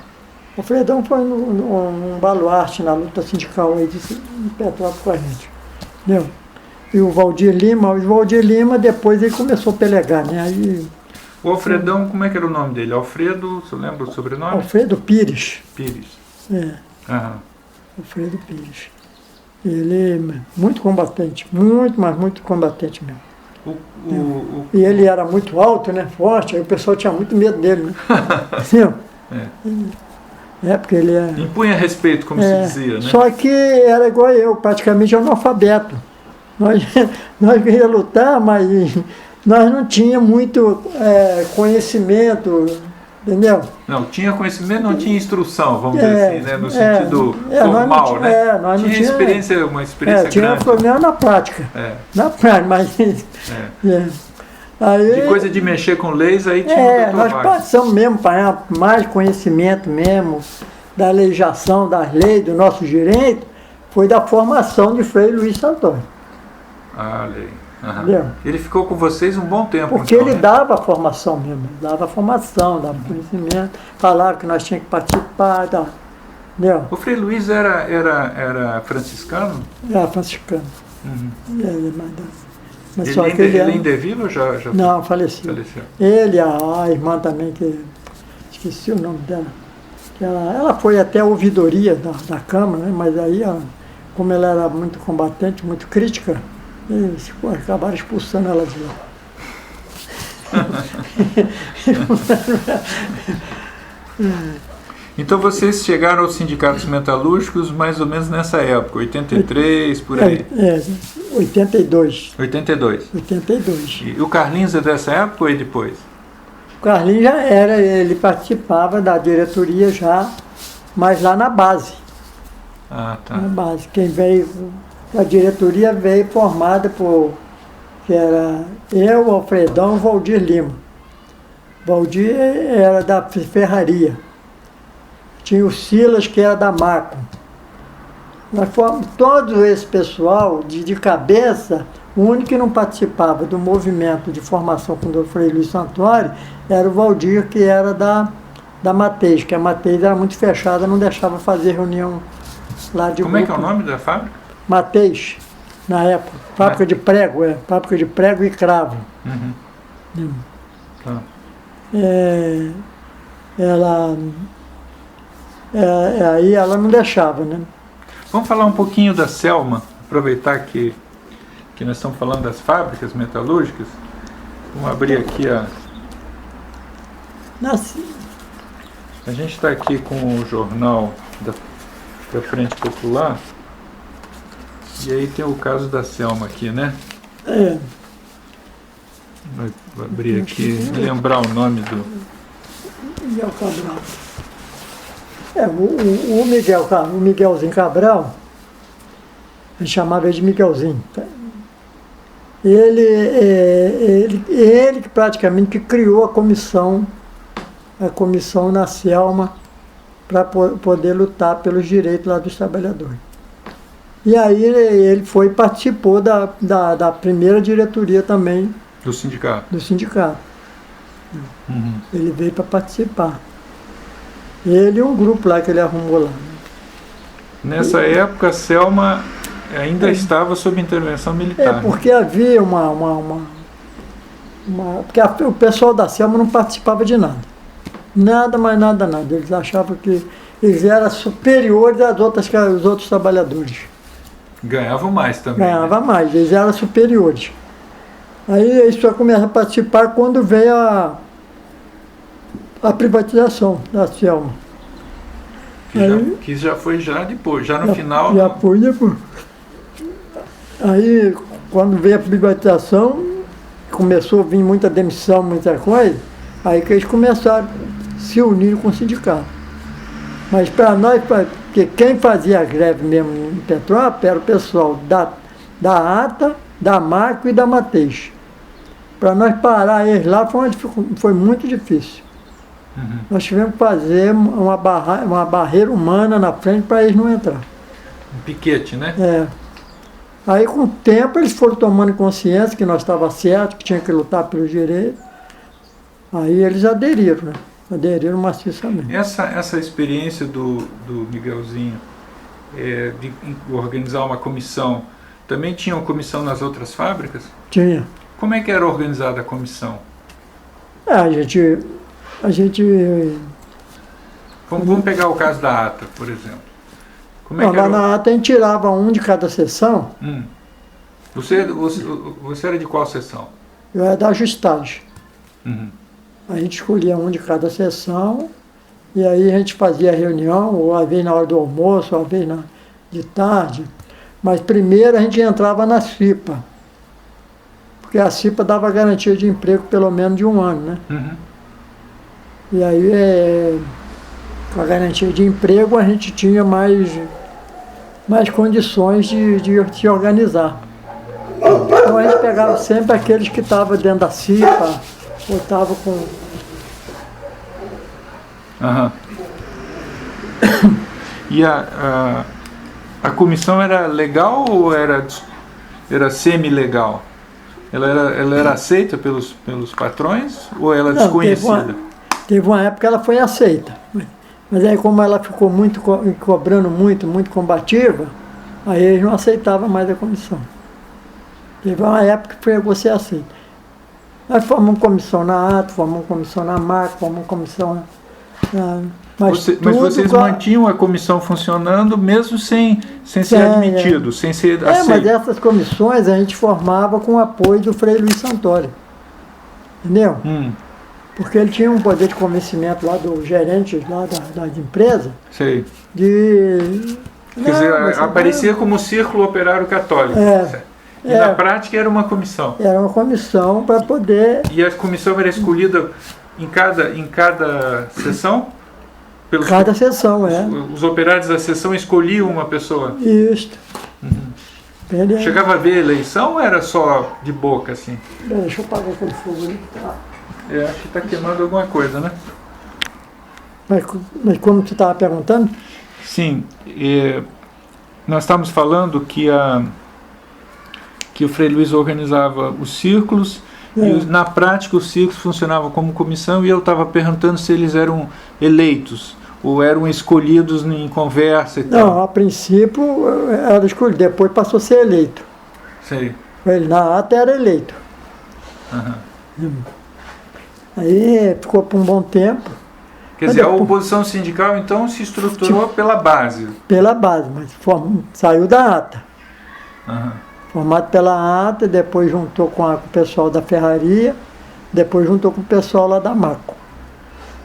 [SPEAKER 2] O Alfredão foi um baluarte na luta sindical aí de Petrópolis com a gente, entendeu? E o Valdir Lima, depois ele começou a pelegar, né? Aí,
[SPEAKER 1] o Alfredão, como é que era o nome dele? Alfredo, você lembra o sobrenome?
[SPEAKER 2] Alfredo Pires.
[SPEAKER 1] Pires.
[SPEAKER 2] Alfredo Pires. Ele muito combatente, mas muito combatente mesmo. E ele era muito alto, né? Forte, aí o pessoal tinha muito medo dele, né? Assim, porque ele
[SPEAKER 1] impunha respeito, como se dizia, né?
[SPEAKER 2] Só que era igual eu, praticamente analfabeto. Nós queríamos lutar, mas nós não tínhamos muito conhecimento, entendeu?
[SPEAKER 1] Não, tinha conhecimento, não tinha instrução, vamos dizer assim, né? No sentido formal, né?
[SPEAKER 2] Nós não
[SPEAKER 1] tinha uma experiência
[SPEAKER 2] tinha
[SPEAKER 1] grande.
[SPEAKER 2] problema na prática. Na prática, mas... Aí,
[SPEAKER 1] de coisa de mexer com leis, aí tinha o Dr.
[SPEAKER 2] nós
[SPEAKER 1] Wagner.
[SPEAKER 2] passamos mesmo para mais conhecimento mesmo da legislação, das leis, do nosso direito, foi da formação de Frei Luiz Santoro.
[SPEAKER 1] Lei. Ele ficou com vocês um bom tempo.
[SPEAKER 2] Porque
[SPEAKER 1] então,
[SPEAKER 2] ele dava a formação mesmo, dava conhecimento, falava que nós tínhamos que participar, entendeu?
[SPEAKER 1] O Frei Luiz era franciscano?
[SPEAKER 2] Era franciscano. Mas
[SPEAKER 1] Ele,
[SPEAKER 2] só que ele
[SPEAKER 1] ainda é vivo ou já
[SPEAKER 2] não, faleceu. Ele, a irmã também, que esqueci o nome dela, que ela foi até a ouvidoria da Câmara, né? Mas aí, como ela era muito combatente, muito crítica, eles acabaram expulsando ela de lá.
[SPEAKER 1] Então vocês chegaram aos sindicatos metalúrgicos mais ou menos nessa época, 83, por aí?
[SPEAKER 2] 82.
[SPEAKER 1] 82. E o Carlinhos é dessa época ou é depois?
[SPEAKER 2] O Carlinhos já era, ele participava da diretoria já, mas lá na base.
[SPEAKER 1] Tá.
[SPEAKER 2] Na base. Quem veio, a diretoria veio formada que era eu, Alfredão e Valdir Lima. Valdir era da ferraria. Tinha o Silas, que era da Maco. Nós fomos todo esse pessoal de cabeça. O único que não participava do movimento de formação com o Frei Luiz Santoro era o Valdir, que era da Mateis, que a Mateis era muito fechada, não deixava fazer reunião lá de
[SPEAKER 1] Como
[SPEAKER 2] grupo.
[SPEAKER 1] É que é o nome da fábrica?
[SPEAKER 2] Mateis, na época. Fábrica de prego, fábrica de prego e cravo. Aí ela não deixava, né?
[SPEAKER 1] Vamos falar um pouquinho da Selma, aproveitar que nós estamos falando das fábricas metalúrgicas. Vamos abrir aqui a gente está aqui com o jornal da Frente Popular, e aí tem o caso da Selma aqui, né? Vou abrir aqui, lembrar o nome do...
[SPEAKER 2] Miguel Cabral. O Miguelzinho Cabral, a gente chamava ele de Miguelzinho. Ele que praticamente que criou a comissão na Selma para poder lutar pelos direitos lá dos trabalhadores. E aí ele participou da primeira diretoria também
[SPEAKER 1] Do sindicato?
[SPEAKER 2] Do sindicato.
[SPEAKER 1] Uhum.
[SPEAKER 2] Ele veio para participar. Ele e um grupo lá que ele arrumou lá.
[SPEAKER 1] Nessa época, a Selma ainda estava sob intervenção militar.
[SPEAKER 2] Porque havia porque o pessoal da Selma não participava de nada. Nada, mais nada, nada. Eles achavam que eles eram superiores aos outros trabalhadores.
[SPEAKER 1] Ganhavam mais também.
[SPEAKER 2] Ganhava
[SPEAKER 1] né?
[SPEAKER 2] mais, eles eram superiores. Aí eles só começam a participar quando veio a privatização da Selma.
[SPEAKER 1] Que já foi depois, já no final.
[SPEAKER 2] Já foi depois. Aí, quando veio a privatização, começou a vir muita demissão, muita coisa, aí que eles começaram a se unir com o sindicato. Mas para nós, porque quem fazia a greve mesmo em Petrópolis era o pessoal da ATA, da Marco e da Mateix. Para nós parar eles lá foi muito difícil.
[SPEAKER 1] Uhum.
[SPEAKER 2] Nós tivemos que fazer uma barreira humana na frente para eles não entrar.
[SPEAKER 1] Um piquete, né?
[SPEAKER 2] É. Aí, com o tempo, eles foram tomando consciência que nós estávamos certos, que tinha que lutar pelos direitos. Aí eles aderiram, né? Aderiram maciçamente.
[SPEAKER 1] Essa experiência do Miguelzinho de organizar uma comissão, também tinha uma comissão nas outras fábricas?
[SPEAKER 2] Tinha.
[SPEAKER 1] Como é que era organizada a comissão?
[SPEAKER 2] A gente
[SPEAKER 1] Vamos pegar o caso da ATA, por exemplo. Como é
[SPEAKER 2] não,
[SPEAKER 1] que
[SPEAKER 2] lá
[SPEAKER 1] era
[SPEAKER 2] na ATA a gente tirava um de cada sessão.
[SPEAKER 1] Você era de qual sessão?
[SPEAKER 2] Eu era da ajustagem.
[SPEAKER 1] Uhum.
[SPEAKER 2] A gente escolhia um de cada sessão e aí a gente fazia reunião, ou às vezes na hora do almoço, ou às vezes de tarde. Mas primeiro a gente entrava na CIPA, porque a CIPA dava garantia de emprego pelo menos de 1 ano, né?
[SPEAKER 1] Uhum.
[SPEAKER 2] E aí, com a garantia de emprego, a gente tinha mais condições de se organizar. Então a gente pegava sempre aqueles que estavam dentro da CIPA, ou estavam com...
[SPEAKER 1] Uhum. E a comissão era legal ou era semi-legal? Ela era aceita pelos patrões ou ela desconhecida?
[SPEAKER 2] Teve uma época que ela foi aceita. Mas aí, como ela ficou cobrando muito combativa, aí eles não aceitavam mais a comissão. Teve uma época que foi você aceita. Nós formamos comissão na ATA, formamos comissão na MAC, formamos comissão na...
[SPEAKER 1] Mas vocês mantinham a comissão funcionando mesmo sem ser admitido, sem ser aceito?
[SPEAKER 2] Mas essas comissões a gente formava com o apoio do Frei Luiz Santoro. Entendeu? Porque ele tinha um poder de convencimento lá do gerente lá das empresas.
[SPEAKER 1] Sei.
[SPEAKER 2] Quer
[SPEAKER 1] dizer, aparecia como Círculo Operário Católico. E na prática era uma comissão.
[SPEAKER 2] Era uma comissão para poder...
[SPEAKER 1] E a comissão era escolhida em cada sessão?
[SPEAKER 2] Cada sessão,
[SPEAKER 1] Os operários da sessão escolhiam uma pessoa?
[SPEAKER 2] Isso.
[SPEAKER 1] Uhum. Chegava a ver eleição ou era só de boca, assim?
[SPEAKER 2] Deixa eu apagar aquele fogo ali.
[SPEAKER 1] Acho que está queimando alguma coisa, né?
[SPEAKER 2] Mas como você estava perguntando?
[SPEAKER 1] Sim. Nós estávamos falando que o Frei Luiz organizava os círculos e na prática os círculos funcionavam como comissão e eu estava perguntando se eles eram eleitos ou eram escolhidos em conversa e tal.
[SPEAKER 2] Não, a princípio era escolhido, depois passou a ser eleito.
[SPEAKER 1] Sei.
[SPEAKER 2] Ele na ATA era eleito.
[SPEAKER 1] Uhum.
[SPEAKER 2] Aí ficou por um bom tempo.
[SPEAKER 1] Quer dizer, a oposição sindical então se estruturou pela base.
[SPEAKER 2] Pela base, mas saiu da ATA.
[SPEAKER 1] Uhum.
[SPEAKER 2] Formado pela ATA, depois juntou com o pessoal da ferraria, depois juntou com o pessoal lá da Maco.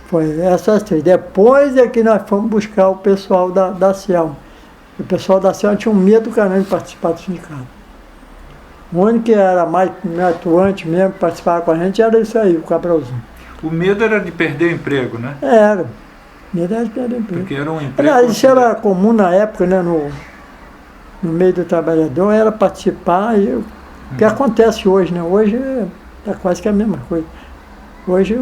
[SPEAKER 2] Foi essas três. Depois é que nós fomos buscar o pessoal da Selma. O pessoal da Selma tinha um medo do caramba de participar do sindicato. O único que era mais atuante mesmo, que participava com a gente, era isso aí, o Cabralzinho.
[SPEAKER 1] O medo era de perder o emprego, né?
[SPEAKER 2] Era. O medo era de perder o emprego.
[SPEAKER 1] Porque era um emprego...
[SPEAKER 2] Isso era comum na época, né? No meio do trabalhador, era participar. O que acontece hoje, né? Hoje é quase que a mesma coisa. Hoje,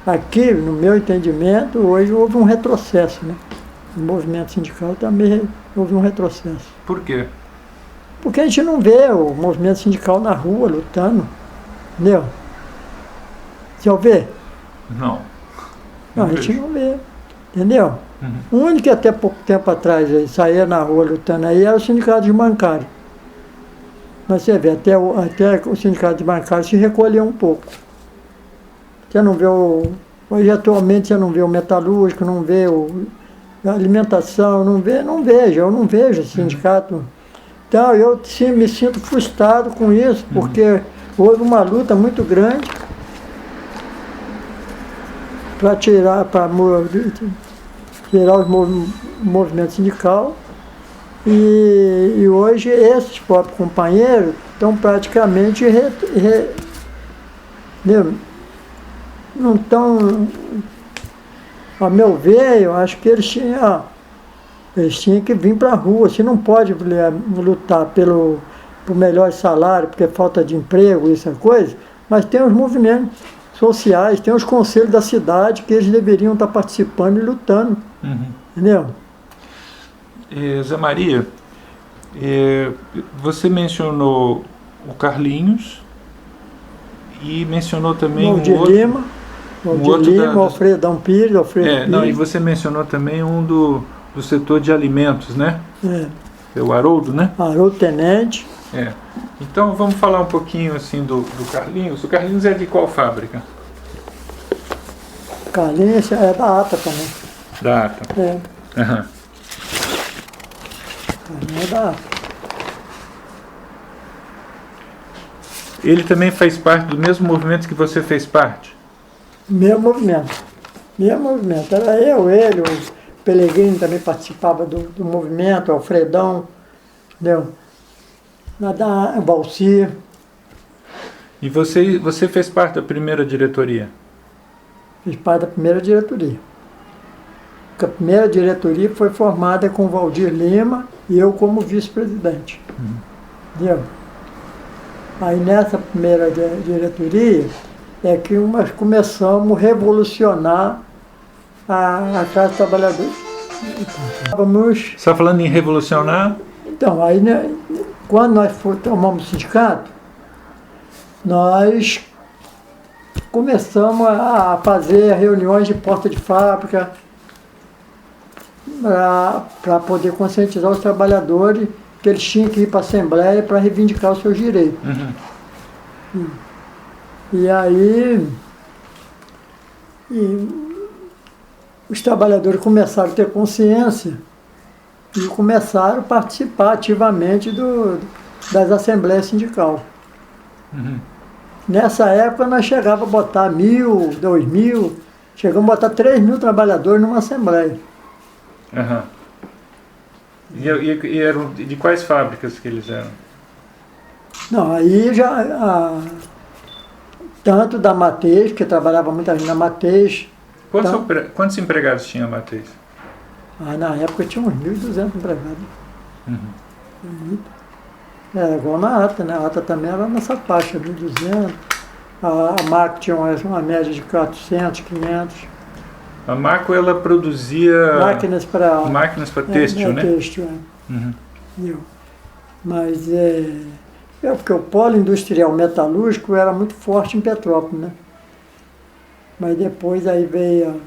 [SPEAKER 2] aqui, no meu entendimento, hoje houve um retrocesso, né? No movimento sindical também houve um retrocesso.
[SPEAKER 1] Por quê?
[SPEAKER 2] Porque a gente não vê o movimento sindical na rua lutando. Entendeu? Se eu ver?
[SPEAKER 1] Não.
[SPEAKER 2] Não, a gente
[SPEAKER 1] vejo.
[SPEAKER 2] não vê. Entendeu?
[SPEAKER 1] Uhum.
[SPEAKER 2] O único que até pouco tempo atrás aí, saía na rua lutando aí era o sindicato de bancários. Mas você vê, até o sindicato de bancários se recolheu um pouco. Você não vê hoje atualmente você não vê o metalúrgico, não vê a alimentação, eu não vejo esse sindicato. Então eu me sinto frustrado com isso, porque houve uma luta muito grande para tirar o movimento sindical. E hoje esses próprios companheiros estão praticamente não estão, a meu ver, eu acho que eles tinham que vir para a rua. Você não pode lutar pelo melhor salário, porque falta de emprego, essa coisa, mas tem os movimentos sociais, tem os conselhos da cidade que eles deveriam estar participando e lutando.
[SPEAKER 1] Uhum.
[SPEAKER 2] Entendeu?
[SPEAKER 1] Zé Maria, você mencionou o Carlinhos e mencionou também
[SPEAKER 2] Valdir Lima, Alfredão Pires, Pires.
[SPEAKER 1] Não, e você mencionou também um do setor de alimentos, né?
[SPEAKER 2] É.
[SPEAKER 1] O Haroldo, né?
[SPEAKER 2] Haroldo Tenente.
[SPEAKER 1] Então vamos falar um pouquinho assim do Carlinhos. O Carlinhos é de qual fábrica?
[SPEAKER 2] Carlinhos é da ATA também.
[SPEAKER 1] Da ATA.
[SPEAKER 2] É.
[SPEAKER 1] Uhum.
[SPEAKER 2] Carlinhos é da ATA.
[SPEAKER 1] Ele também faz parte do mesmo movimento que você fez parte?
[SPEAKER 2] Mesmo movimento. Era ele, o Pellegrini também participava do movimento, o Alfredão, entendeu? O Balsir.
[SPEAKER 1] E você fez parte da primeira diretoria?
[SPEAKER 2] Fiz parte da primeira diretoria. A primeira diretoria foi formada com o Valdir Lima e eu como vice-presidente. Entendeu? Aí nessa primeira diretoria é que nós começamos a revolucionar a classe trabalhadora.
[SPEAKER 1] Você está falando em revolucionar?
[SPEAKER 2] Então, aí quando nós tomamos o sindicato, nós começamos a fazer reuniões de porta de fábrica para poder conscientizar os trabalhadores que eles tinham que ir para a Assembleia para reivindicar os seus direitos.
[SPEAKER 1] Uhum.
[SPEAKER 2] E aí os trabalhadores começaram a ter consciência e começaram a participar ativamente das assembleias sindicais.
[SPEAKER 1] Uhum.
[SPEAKER 2] Nessa época nós chegávamos a botar 1.000, 2.000, chegamos a botar 3.000 trabalhadores numa assembleia.
[SPEAKER 1] Uhum. E eram de quais fábricas que eles eram?
[SPEAKER 2] Não, aí já tanto da Mateus, que trabalhava muita gente na Mateus.
[SPEAKER 1] Quantos empregados tinha a Mateus?
[SPEAKER 2] Na época tinha uns 1.200 empregados.
[SPEAKER 1] Uhum.
[SPEAKER 2] Era igual na ATA, né? A ATA também era nessa faixa, 1.200. A MAC tinha uma média de 400, 500.
[SPEAKER 1] A Marco, ela produzia
[SPEAKER 2] máquinas para
[SPEAKER 1] têxtil, né?
[SPEAKER 2] Têxtil,
[SPEAKER 1] Uhum.
[SPEAKER 2] Mas porque o polo industrial metalúrgico era muito forte em Petrópolis, né? Mas depois aí veio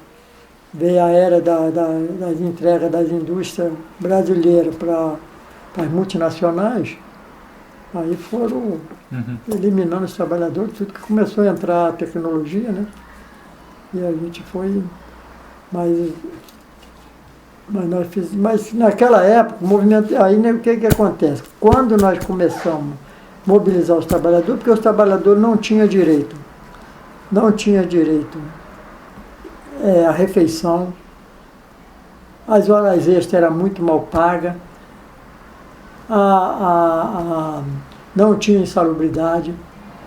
[SPEAKER 2] a era das entregas das indústrias brasileiras para as multinacionais. Aí foram eliminando os trabalhadores, tudo que começou a entrar a tecnologia, né? E a gente foi... Mas naquela época, o movimento... Aí né, o que acontece? Quando nós começamos a mobilizar os trabalhadores, porque os trabalhadores não tinham direito. Não tinha direito à refeição, as horas extras eram muito mal pagas, não tinha insalubridade,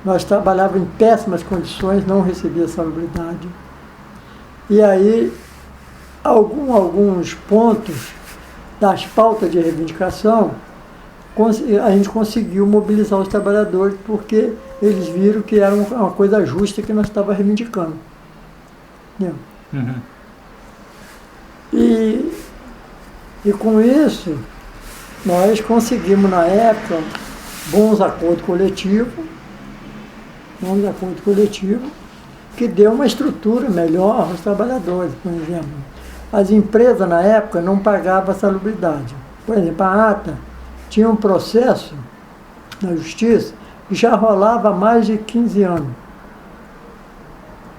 [SPEAKER 2] nós trabalhávamos em péssimas condições, não recebia salubridade. E aí, alguns pontos das pautas de reivindicação, a gente conseguiu mobilizar os trabalhadores porque eles viram que era uma coisa justa que nós estávamos reivindicando.
[SPEAKER 1] Uhum.
[SPEAKER 2] E com isso, nós conseguimos, na época, bons acordos coletivos fizemos acordo coletivo, que deu uma estrutura melhor aos trabalhadores, por exemplo. As empresas, na época, não pagavam a salubridade. Por exemplo, a ATA tinha um processo na justiça que já rolava há mais de 15 anos.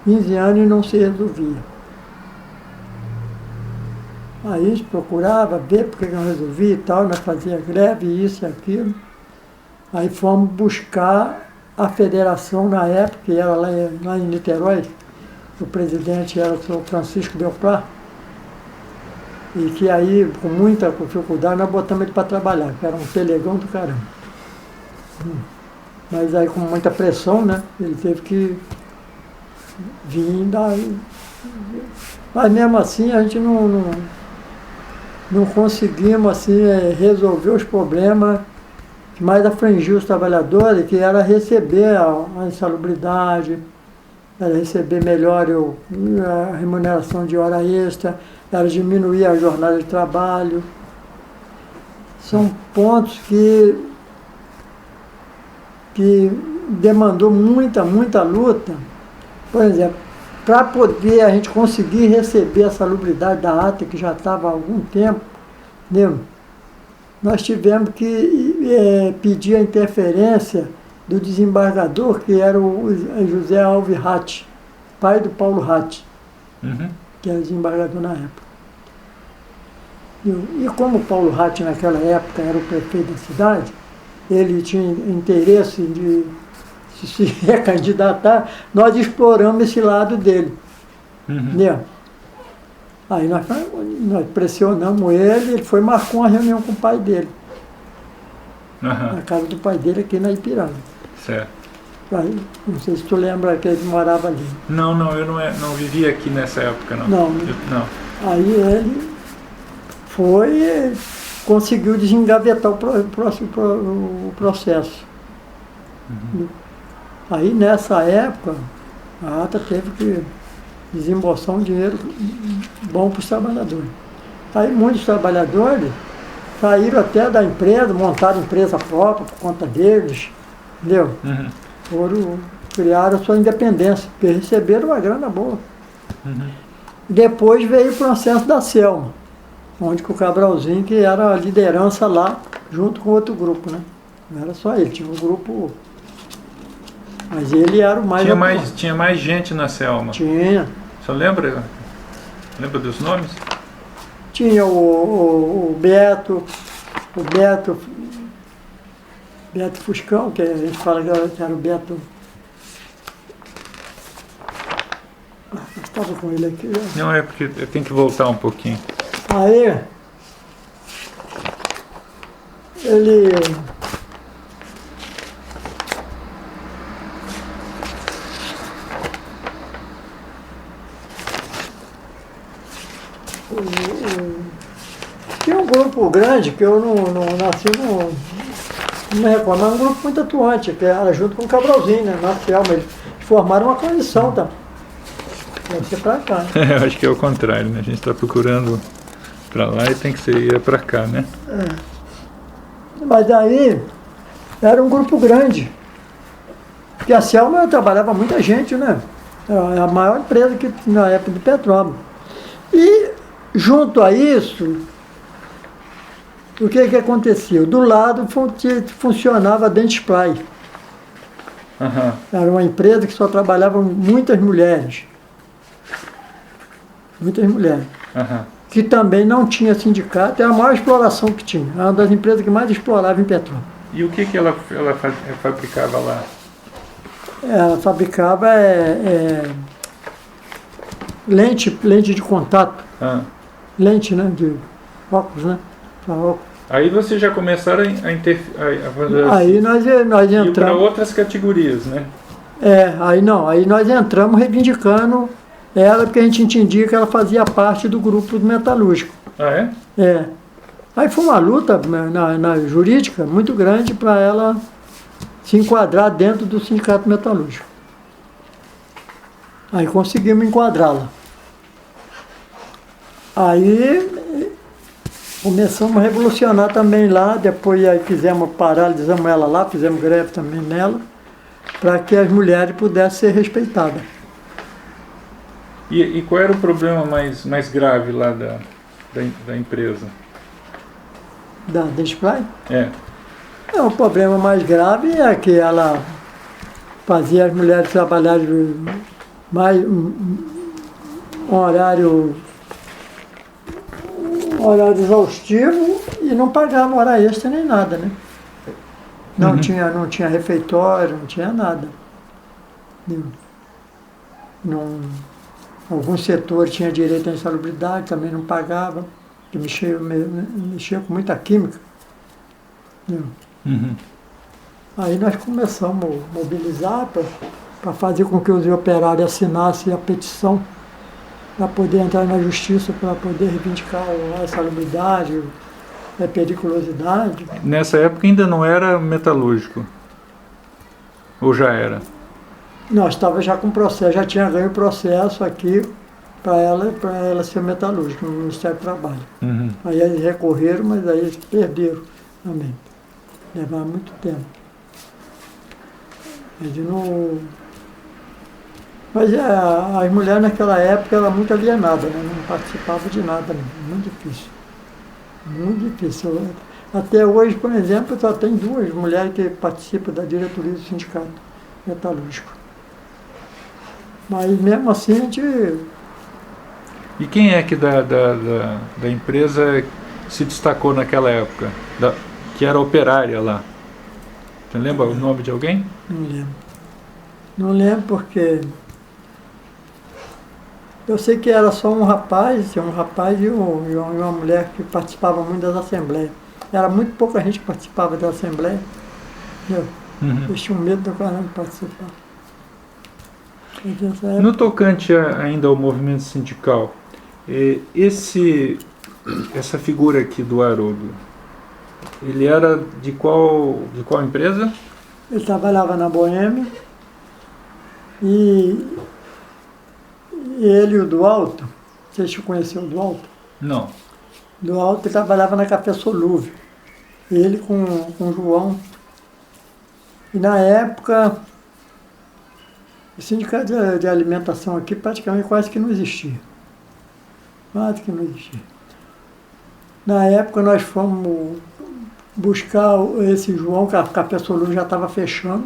[SPEAKER 2] 15 anos e não se resolvia. Aí a gente procurava ver por que não resolvia e tal, nós fazíamos greve, isso e aquilo. Aí fomos buscar a federação na época, que era lá em Niterói, o presidente era o senhor Francisco Belpar, e que aí, com muita dificuldade, nós botamos ele para trabalhar, que era um pelegão do caramba. Mas aí, com muita pressão, né, ele teve que vir daí. Mas mesmo assim, a gente não conseguimos assim, resolver os problemas que mais afligiam os trabalhadores, que era receber a insalubridade, era receber melhor a remuneração de hora extra, era diminuir a jornada de trabalho. São pontos que demandou muita luta. Por exemplo, para poder a gente conseguir receber a salubridade da ATA, que já estava há algum tempo, entendeu? Nós tivemos que pedir a interferência do desembargador, que era o José Alves Ratti, pai do Paulo Ratti, que era desembargador na época. E como o Paulo Ratti naquela época era o prefeito da cidade, ele tinha interesse de se recandidatar, nós exploramos esse lado dele. Entendeu? Aí nós pressionamos ele foi marcou uma reunião com o pai dele. Na casa do pai dele aqui na Ipiranga.
[SPEAKER 1] Certo.
[SPEAKER 2] Aí, não sei se tu lembra que ele morava ali.
[SPEAKER 1] Não, eu não vivia aqui nessa época, não.
[SPEAKER 2] Não. Aí ele conseguiu desengavetar o processo. Aí nessa época, a ATA teve que desembolsar um dinheiro bom para os trabalhadores. Aí muitos trabalhadores saíram até da empresa, montaram empresa própria por conta deles, entendeu? Criaram a sua independência, porque receberam uma grana boa. Depois veio o processo da Selma, onde o Cabralzinho, que era a liderança lá, junto com outro grupo, né? Não era só ele, tinha um grupo. Mas ele era o mais...
[SPEAKER 1] Tinha mais gente na Selma?
[SPEAKER 2] Tinha.
[SPEAKER 1] Você lembra? Lembra dos nomes?
[SPEAKER 2] Tinha o Beto Fuscão, que a gente fala que era o Beto. Eu estava com ele aqui.
[SPEAKER 1] Não, é porque eu tenho que voltar um pouquinho.
[SPEAKER 2] Aí, ele... Tinha um grupo grande, que eu não nasci, não me recordo, mas um grupo muito atuante, que era junto com o Cabralzinho, né, na Selma. Eles formaram uma coalição, tá? Deve ser pra cá.
[SPEAKER 1] Eu acho que é o contrário, né? A gente está procurando para lá e tem que ir para cá, né?
[SPEAKER 2] Mas aí era um grupo grande. Porque a Selma trabalhava muita gente, né? Era a maior empresa que na época de Petrópolis. E junto a isso, o que acontecia? Do lado funcionava a Dentsply. Era uma empresa que só trabalhava muitas mulheres. Muitas mulheres. Que também não tinha sindicato, era a maior exploração que tinha. Era uma das empresas que mais explorava em Petrópolis.
[SPEAKER 1] E o que ela fabricava lá?
[SPEAKER 2] Ela fabricava lente de contato. Lente, né? De óculos, né?
[SPEAKER 1] Aí vocês já começaram a
[SPEAKER 2] aí nós entramos
[SPEAKER 1] para outras categorias, né?
[SPEAKER 2] Aí nós entramos reivindicando ela, porque a gente entendia que ela fazia parte do grupo do metalúrgico.
[SPEAKER 1] Ah, é?
[SPEAKER 2] Aí foi uma luta na jurídica muito grande para ela se enquadrar dentro do sindicato metalúrgico. Aí conseguimos enquadrá-la. Aí começamos a revolucionar também lá, depois aí paralisamos ela lá, fizemos greve também nela. para que as mulheres pudessem ser respeitadas.
[SPEAKER 1] E qual era o problema mais grave lá da empresa?
[SPEAKER 2] Da Display?
[SPEAKER 1] É.
[SPEAKER 2] O problema mais grave é que ela fazia as mulheres trabalharem mais um horário exaustivo e não pagava hora extra nem nada, né? Não tinha refeitório, não tinha nada. Alguns setores tinham direito à insalubridade, também não pagava, que mexia com muita química. Aí nós começamos a mobilizar para fazer com que os operários assinassem a petição para poder entrar na justiça, para poder reivindicar a insalubridade, a periculosidade.
[SPEAKER 1] Nessa época ainda não era metalúrgico? Ou já era?
[SPEAKER 2] Nós estávamos já com processo, já tinha ganho o processo aqui para ela ser metalúrgica no Ministério do Trabalho. Aí eles recorreram, mas aí eles perderam também. Levava muito tempo. Mas as mulheres naquela época eram muito alienadas, né? Não participavam de nada, muito difícil. Muito difícil. Até hoje, por exemplo, só tem 2 mulheres que participam da diretoria do sindicato metalúrgico. Mas mesmo assim a gente...
[SPEAKER 1] E quem é que da empresa se destacou naquela época? Que era operária lá? Você lembra o nome de alguém?
[SPEAKER 2] Não lembro. Não lembro porque... Eu sei que era só um rapaz e uma mulher que participava muito das assembleias. Era muito pouca gente que participava da assembleia. Eles tinham medo do caramba de participar.
[SPEAKER 1] No tocante ainda ao movimento sindical, essa figura aqui do Haroldo, ele era de qual empresa?
[SPEAKER 2] Ele trabalhava na Boêmia e ele e o Dualto, vocês conheceram o Dualto?
[SPEAKER 1] Não.
[SPEAKER 2] Dualto trabalhava na Café Solúvel, ele com o João. E na época, o sindicato de alimentação aqui praticamente quase que não existia. Quase que não existia. Na época nós fomos buscar esse João, que a Café Solúvel já estava fechando.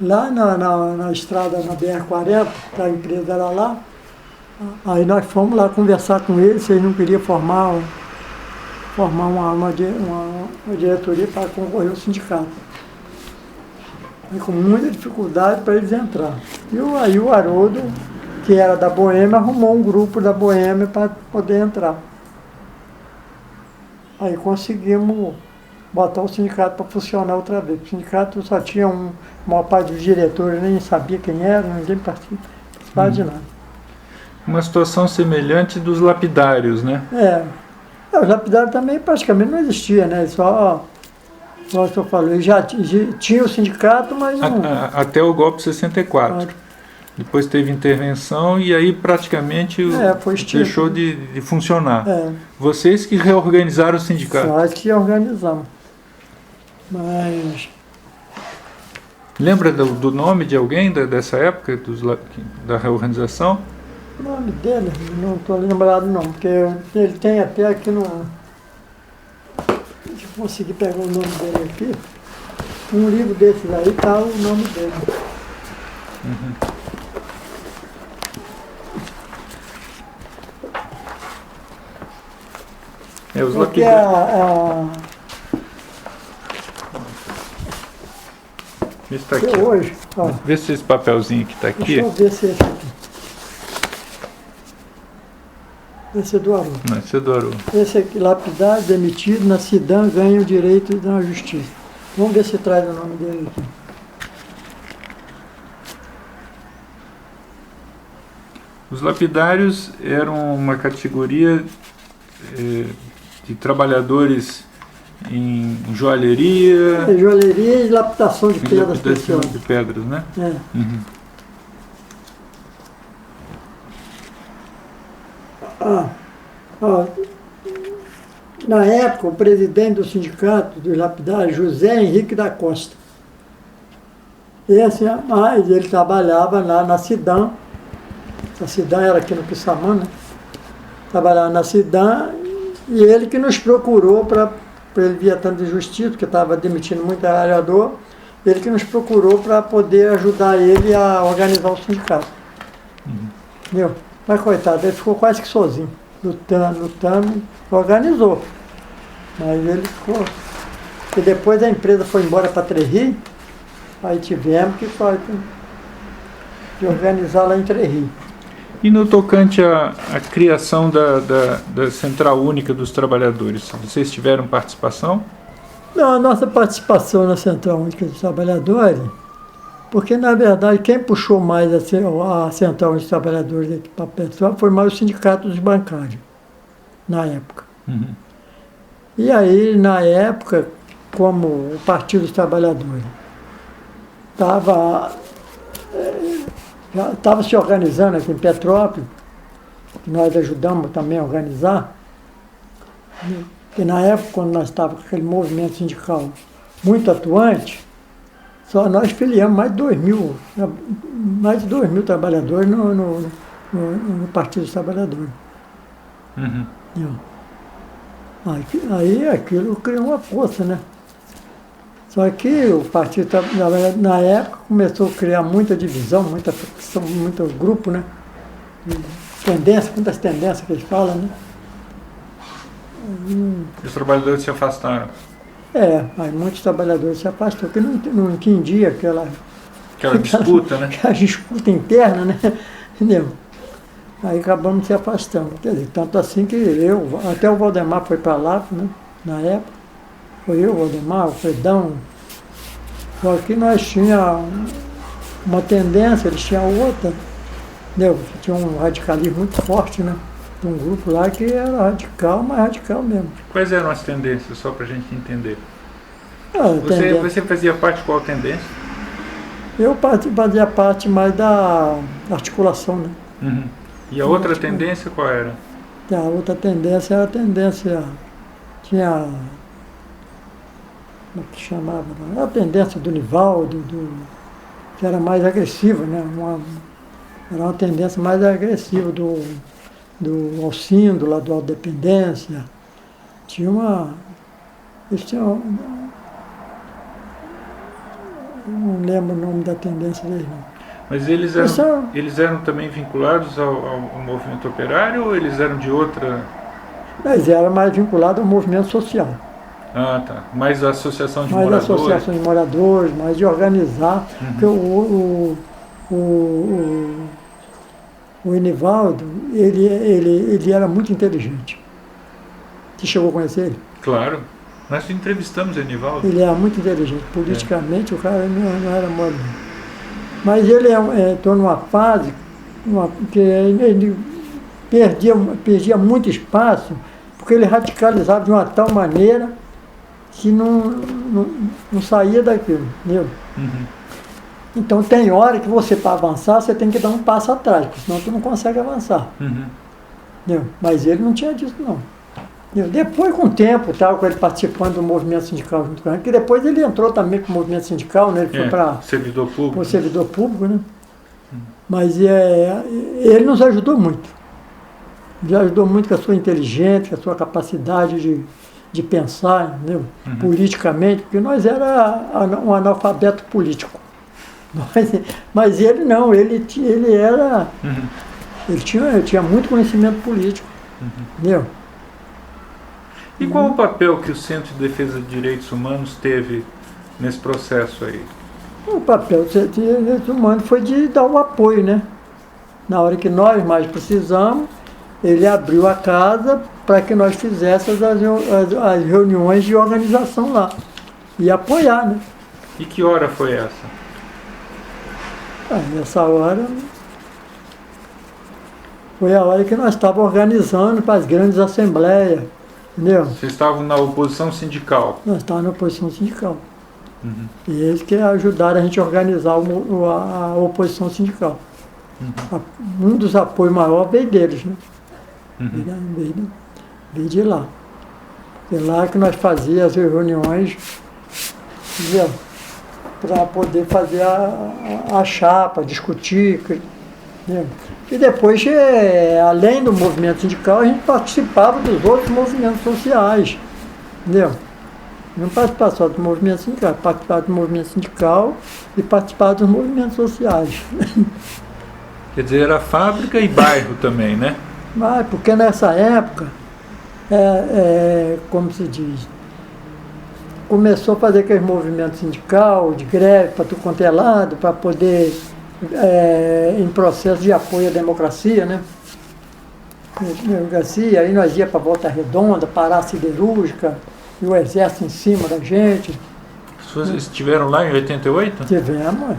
[SPEAKER 2] Lá na estrada, na BR-40, que a empresa era lá, aí nós fomos lá conversar com eles, se eles não queriam formar uma diretoria para concorrer ao sindicato. E com muita dificuldade para eles entrar. E aí o Haroldo, que era da Boêmia, arrumou um grupo da Boêmia para poder entrar. Aí conseguimos botar o sindicato para funcionar outra vez. O sindicato só tinha uma parte dos diretores, nem sabia quem era, ninguém participava de nada.
[SPEAKER 1] Uma situação semelhante dos lapidários, né?
[SPEAKER 2] Os lapidários também praticamente não existia, né? Só o que eu falei, já tinha o sindicato, mas não...
[SPEAKER 1] Até o golpe de 64. Claro. Depois teve intervenção e aí praticamente deixou de funcionar. Vocês que reorganizaram o sindicato.
[SPEAKER 2] Nós que organizamos. Mas...
[SPEAKER 1] Lembra do nome de alguém dessa época, da reorganização?
[SPEAKER 2] O nome dele, não estou lembrado não, porque ele tem até aqui no... Deixa eu conseguir pegar o nome dele aqui. Um livro desses aí está o nome dele.
[SPEAKER 1] Os
[SPEAKER 2] porque
[SPEAKER 1] Está aqui.
[SPEAKER 2] Hoje,
[SPEAKER 1] vê se esse papelzinho que está aqui.
[SPEAKER 2] Deixa eu ver se é esse aqui. Esse é do Haroldo.
[SPEAKER 1] Não, esse é do Haroldo.
[SPEAKER 2] Esse aqui, lapidado, demitido, na Cidan, ganha o direito da justiça. Vamos ver se traz o nome dele aqui.
[SPEAKER 1] Os lapidários eram uma categoria de trabalhadores em joalheria...
[SPEAKER 2] joalheria e lapidação de pedras preciosas.
[SPEAKER 1] De pedras, né?
[SPEAKER 2] Na época, o presidente do sindicato dos lapidários, José Henrique da Costa, Esse rapaz, ele trabalhava lá na Cidan. A Cidan era aqui no Quissamã, né? Trabalhava na Cidan e ele que nos procurou para ele via tanto de justiça, porque estava demitindo muito trabalhador, ele que nos procurou para poder ajudar ele a organizar o sindicato. Entendeu? Mas coitado, ele ficou quase que sozinho, lutando, organizou. Mas ele ficou. E depois a empresa foi embora para Trerri, aí tivemos que organizar lá em Trerri.
[SPEAKER 1] E no tocante à criação da Central Única dos Trabalhadores, vocês tiveram participação?
[SPEAKER 2] Não, a nossa participação na Central Única dos Trabalhadores, porque na verdade quem puxou mais a Central Única dos Trabalhadores aqui para Petrópolis foi mais o Sindicato dos Bancários, na época.
[SPEAKER 1] Uhum.
[SPEAKER 2] E aí, na época, como o Partido dos Trabalhadores já estava se organizando aqui em Petrópolis, que nós ajudamos também a organizar, porque na época, quando nós estávamos com aquele movimento sindical muito atuante, só nós filiamos mais de 2.000 trabalhadores no Partido dos Trabalhadores.
[SPEAKER 1] Uhum.
[SPEAKER 2] Aí aquilo criou uma força, né? Só que o Partido na época começou a criar muita divisão, muita fricção, muito grupo, né? Muitas tendências que eles falam, né?
[SPEAKER 1] Os trabalhadores se afastaram.
[SPEAKER 2] Aí muitos trabalhadores se afastaram, porque não entendia aquela
[SPEAKER 1] disputa, né?
[SPEAKER 2] Aquela disputa interna, né? Entendeu? Aí acabamos se afastando. Quer dizer, tanto assim que até o Valdemar foi para lá, né? Na época. Foi eu, o Valdemar, o Fredão. Só que nós tínhamos uma tendência, eles tinham outra. Entendeu? Tinha um radicalismo muito forte, né? Um grupo lá que era radical, mas radical mesmo.
[SPEAKER 1] Quais eram as tendências, só para a gente entender? Você fazia parte de qual tendência?
[SPEAKER 2] Eu fazia parte mais da articulação, né?
[SPEAKER 1] Uhum. E a outra tendência qual era?
[SPEAKER 2] A outra tendência era a tendência... Tinha... Como é que chamava? Era a tendência do Nivaldo, que era mais agressiva, né? Era uma tendência mais agressiva do Alcindo, lá do Autodependência. Eles tinham... Eu não lembro o nome da tendência deles, não.
[SPEAKER 1] Mas eles eram também vinculados ao movimento operário ou eles eram de outra...
[SPEAKER 2] Eles eram mais vinculados ao movimento social.
[SPEAKER 1] Ah, tá. Mais a associação de
[SPEAKER 2] mais
[SPEAKER 1] moradores.
[SPEAKER 2] Mais associação de moradores, mais de organizar.
[SPEAKER 1] Uhum.
[SPEAKER 2] Porque o Enivaldo, ele era muito inteligente. Você chegou a conhecer ele?
[SPEAKER 1] Claro. Nós entrevistamos o Enivaldo.
[SPEAKER 2] Ele era muito inteligente. Politicamente, o cara não era mole. Mas ele entrou numa fase que ele perdia muito espaço, porque ele radicalizava de uma tal maneira que não saía daquilo, entendeu?
[SPEAKER 1] Uhum.
[SPEAKER 2] Então tem hora que você, para avançar, você tem que dar um passo atrás, porque senão tu não consegue avançar.
[SPEAKER 1] Uhum.
[SPEAKER 2] Entendeu? Mas ele não tinha disso, não. Entendeu? Depois, com o tempo, com ele participando do movimento sindical junto com ele, que depois ele entrou também com o movimento sindical, né? Ele foi para
[SPEAKER 1] servidor público.
[SPEAKER 2] O servidor público, né? Mas ele nos ajudou muito. Nos ajudou muito com a sua inteligência, com a sua capacidade de pensar, entendeu?
[SPEAKER 1] Uhum.
[SPEAKER 2] Politicamente, porque nós era um analfabeto político. Mas ele não, ele era...
[SPEAKER 1] Uhum.
[SPEAKER 2] Ele tinha muito conhecimento político, entendeu?
[SPEAKER 1] E qual o papel que o Centro de Defesa de Direitos Humanos teve nesse processo aí?
[SPEAKER 2] O papel do Centro de Direitos Humanos foi de dar o apoio, né? Na hora que nós mais precisamos, ele abriu a casa para que nós fizéssemos as reuniões de organização lá. E apoiar, né?
[SPEAKER 1] E que hora foi essa?
[SPEAKER 2] Nessa hora foi a hora que nós estávamos organizando para as grandes assembleias, entendeu?
[SPEAKER 1] Vocês estavam na oposição sindical?
[SPEAKER 2] Nós estávamos na oposição sindical.
[SPEAKER 1] Uhum.
[SPEAKER 2] E eles que ajudaram a gente a organizar a oposição sindical.
[SPEAKER 1] Uhum.
[SPEAKER 2] Um dos apoios maiores veio deles, né?
[SPEAKER 1] Uhum.
[SPEAKER 2] Veio de lá. É lá que nós fazíamos as reuniões, entendeu? para poder fazer a chapa, discutir. Entendeu? E depois, além do movimento sindical, a gente participava dos outros movimentos sociais. Entendeu? Não participava só do movimento sindical, participava do movimento sindical e participava dos movimentos sociais.
[SPEAKER 1] Quer dizer, era fábrica e bairro também, né?
[SPEAKER 2] Mas porque nessa época, como se diz, começou a fazer aquele movimento sindical, de greve para tudo quanto é lado, para poder, em processo de apoio à democracia, né? Democracia, aí nós ia para Volta Redonda, parar a siderúrgica, e o exército em cima da gente.
[SPEAKER 1] Vocês estiveram lá em 88?
[SPEAKER 2] Tivemos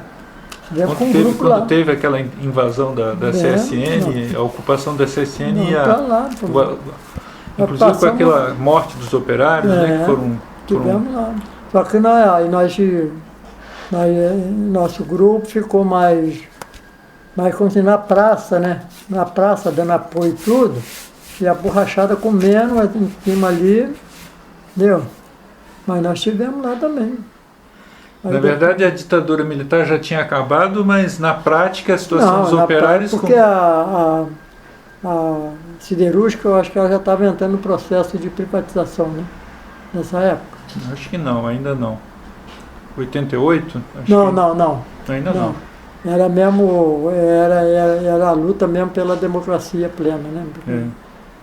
[SPEAKER 2] com um grupo
[SPEAKER 1] quando
[SPEAKER 2] lá.
[SPEAKER 1] teve aquela invasão da CSN, a ocupação da CSN
[SPEAKER 2] Não,
[SPEAKER 1] e
[SPEAKER 2] tá lá,
[SPEAKER 1] inclusive com aquela morte dos operários, né, que foram...
[SPEAKER 2] Tivemos lá. Só que nosso grupo ficou mais como assim, na praça, né? Na praça, dando apoio e tudo, e a borrachada comendo em cima ali, entendeu? Mas nós estivemos lá também.
[SPEAKER 1] Na verdade, a ditadura militar já tinha acabado, mas na prática a situação dos operários...
[SPEAKER 2] Porque a siderúrgica, eu acho que ela já estava entrando no processo de privatização, né? Nessa época.
[SPEAKER 1] Acho que não, ainda não. 88?
[SPEAKER 2] Não.
[SPEAKER 1] Ainda não.
[SPEAKER 2] Era mesmo, era a luta mesmo pela democracia plena, né? Porque,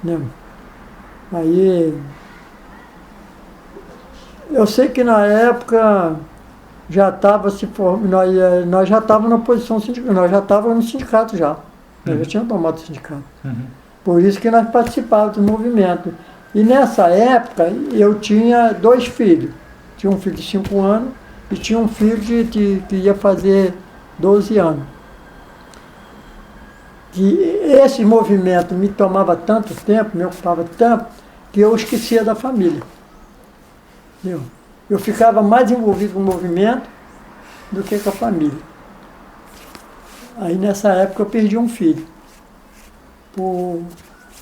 [SPEAKER 2] né? Aí, eu sei que na época já estava se formando, nós já estávamos na posição sindical, nós já estávamos no sindicato já. Nós já tínhamos tomado o sindicato. Por isso que nós participávamos do movimento. E nessa época eu tinha 2 filhos. Tinha um filho de 5 anos e tinha um filho que ia fazer 12 anos. E esse movimento me tomava tanto tempo, me ocupava tanto, que eu esquecia da família. Entendeu? Eu ficava mais envolvido com o movimento do que com a família. Aí nessa época eu perdi um filho.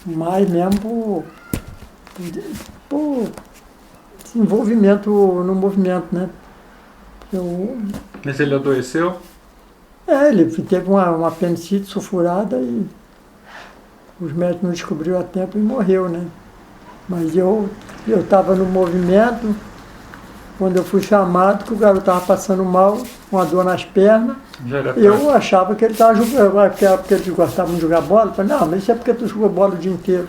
[SPEAKER 2] Mais mesmo por envolvimento no movimento, né?
[SPEAKER 1] Mas ele adoeceu?
[SPEAKER 2] Ele teve uma apendicite sulfurada e os médicos não descobriram a tempo e morreu, né? Mas eu estava no movimento, quando eu fui chamado, que o garoto estava passando mal, com a dor nas pernas, eu achava que ele estava jogando, porque eles gostavam de jogar bola. Eu falei, não, mas isso é porque tu jogou bola o dia inteiro.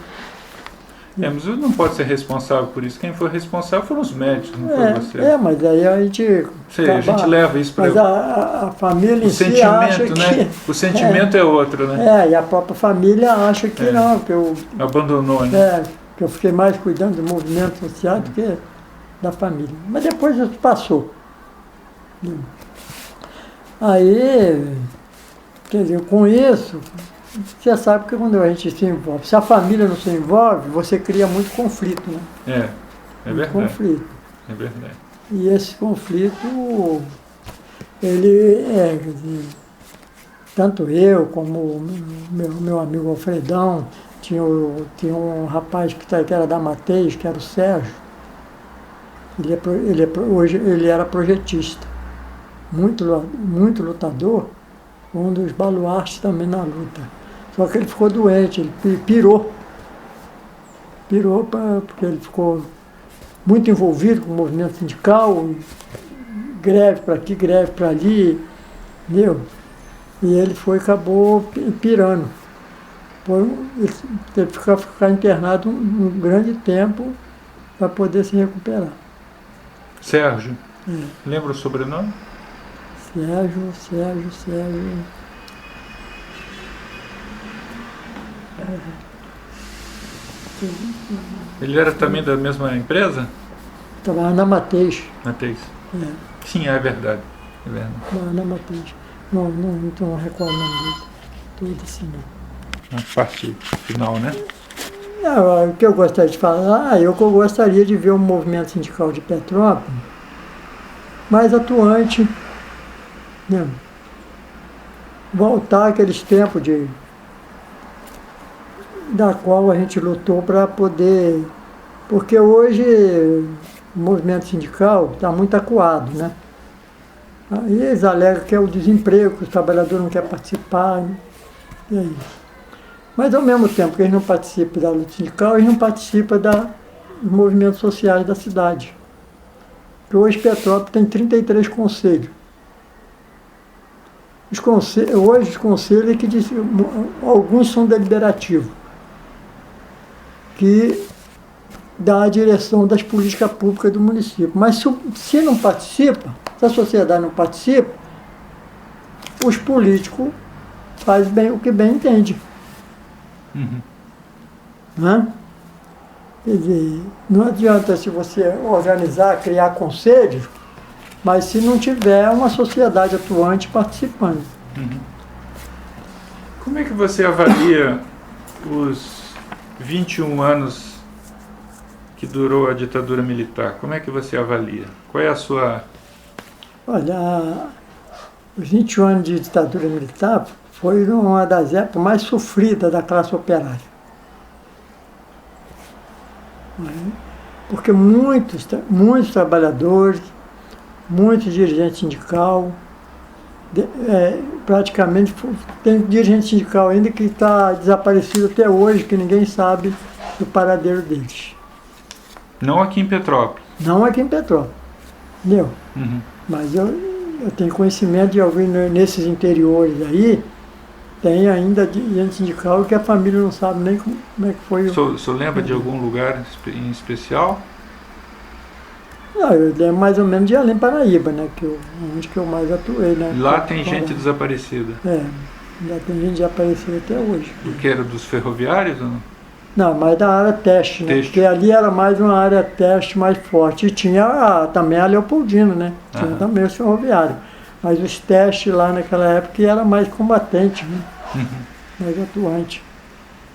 [SPEAKER 1] Mas não pode ser responsável por isso. Quem foi responsável foram os médicos, não foi você.
[SPEAKER 2] Mas aí a gente...
[SPEAKER 1] A gente leva isso para...
[SPEAKER 2] Mas a família em si acha que...
[SPEAKER 1] Né? O sentimento é outro, né?
[SPEAKER 2] E a própria família acha que não, que eu...
[SPEAKER 1] Abandonou, né?
[SPEAKER 2] Que eu fiquei mais cuidando do movimento social do que da família. Mas depois isso passou. Aí, quer dizer, com isso... Você sabe que quando a gente se envolve, se a família não se envolve, você cria muito conflito, né?
[SPEAKER 1] É verdade.
[SPEAKER 2] Conflito.
[SPEAKER 1] É verdade.
[SPEAKER 2] E esse conflito, ele quer dizer, tanto eu como o meu amigo Alfredão, tinha um rapaz que era da Mateis, que era o Sérgio, hoje ele era projetista, muito lutador, um dos baluartes também na luta. Só que ele ficou doente, ele pirou. Porque ele ficou muito envolvido com o movimento sindical, greve para aqui, greve para ali, entendeu? E ele acabou pirando. Ele teve que ficar internado um grande tempo para poder se recuperar.
[SPEAKER 1] Sérgio. Lembra o sobrenome?
[SPEAKER 2] Sérgio.
[SPEAKER 1] Ele era também da mesma empresa?
[SPEAKER 2] Trabalhava na Mateis.
[SPEAKER 1] Mateis. Sim, é verdade.
[SPEAKER 2] Trabalhava na Mateis. Não recordo o nome dele. Tudo assim, não.
[SPEAKER 1] Na parte final, né?
[SPEAKER 2] O que eu gostaria de falar, eu gostaria de ver um movimento sindical de Petrópolis mais atuante, né? Voltar àqueles tempos da qual a gente lutou para poder... Porque hoje o movimento sindical está muito acuado, né? Aí eles alegam que é o desemprego, que o trabalhador não quer participar, né? E é isso. Mas ao mesmo tempo que eles não participam da luta sindical, eles não participam dos movimentos sociais da cidade. Porque hoje Petrópolis tem 33 conselhos. Hoje os conselhos é que alguns são deliberativos, que dá a direção das políticas públicas do município. Mas se não participa, se a sociedade não participa, os políticos fazem bem o que bem entende.
[SPEAKER 1] Uhum.
[SPEAKER 2] Né? Quer dizer, não adianta se você organizar, criar conselhos, mas se não tiver uma sociedade atuante participando.
[SPEAKER 1] Uhum. Como é que você avalia os 21 anos que durou a ditadura militar? Como é que você avalia? Qual é a sua...
[SPEAKER 2] Olha, os 21 anos de ditadura militar foi uma das épocas mais sofridas da classe operária. Porque muitos trabalhadores, muitos dirigentes sindicais, praticamente tem dirigente sindical ainda que está desaparecido até hoje, que ninguém sabe do paradeiro deles.
[SPEAKER 1] Não aqui em Petrópolis?
[SPEAKER 2] Não aqui em Petrópolis, entendeu?
[SPEAKER 1] Uhum.
[SPEAKER 2] Mas eu tenho conhecimento de alguém nesses interiores aí, tem ainda dirigente sindical que a família não sabe nem como é que foi.
[SPEAKER 1] O senhor lembra de algum lugar em especial?
[SPEAKER 2] Não, eu lembro mais ou menos de Além Paraíba, né? Onde que eu mais atuei, né?
[SPEAKER 1] Lá tem gente desaparecida.
[SPEAKER 2] Ainda tem gente desaparecida até hoje.
[SPEAKER 1] Porque era dos ferroviários ou não?
[SPEAKER 2] Não, mas da área teste, né? Porque ali era mais uma área teste mais forte. E tinha também a Leopoldina, né? Tinha também o ferroviário. Mas os testes lá naquela época era mais combatente, né? Mais atuante.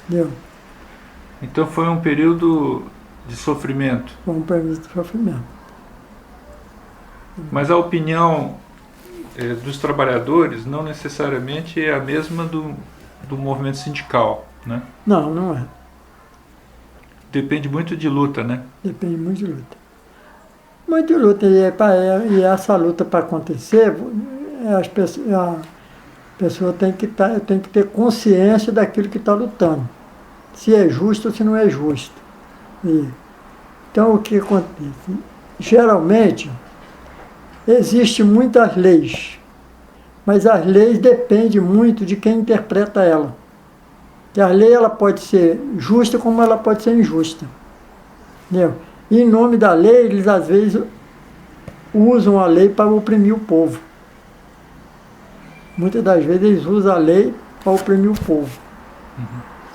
[SPEAKER 2] Entendeu?
[SPEAKER 1] Então foi um período de sofrimento.
[SPEAKER 2] Foi um período de sofrimento.
[SPEAKER 1] Mas a opinião dos trabalhadores não necessariamente é a mesma do movimento sindical, né?
[SPEAKER 2] Não, não é.
[SPEAKER 1] Depende muito de luta, né?
[SPEAKER 2] Depende muito de luta. Muito de luta. E essa luta para acontecer, a pessoa tem que ter consciência daquilo que está lutando. Se é justo ou se não é justo. Então o que acontece? Geralmente, existem muitas leis, mas as leis dependem muito de quem interpreta ela. E a lei ela pode ser justa como ela pode ser injusta. Entendeu? E em nome da lei, eles às vezes usam a lei para oprimir o povo. Muitas das vezes eles usam a lei para oprimir o povo.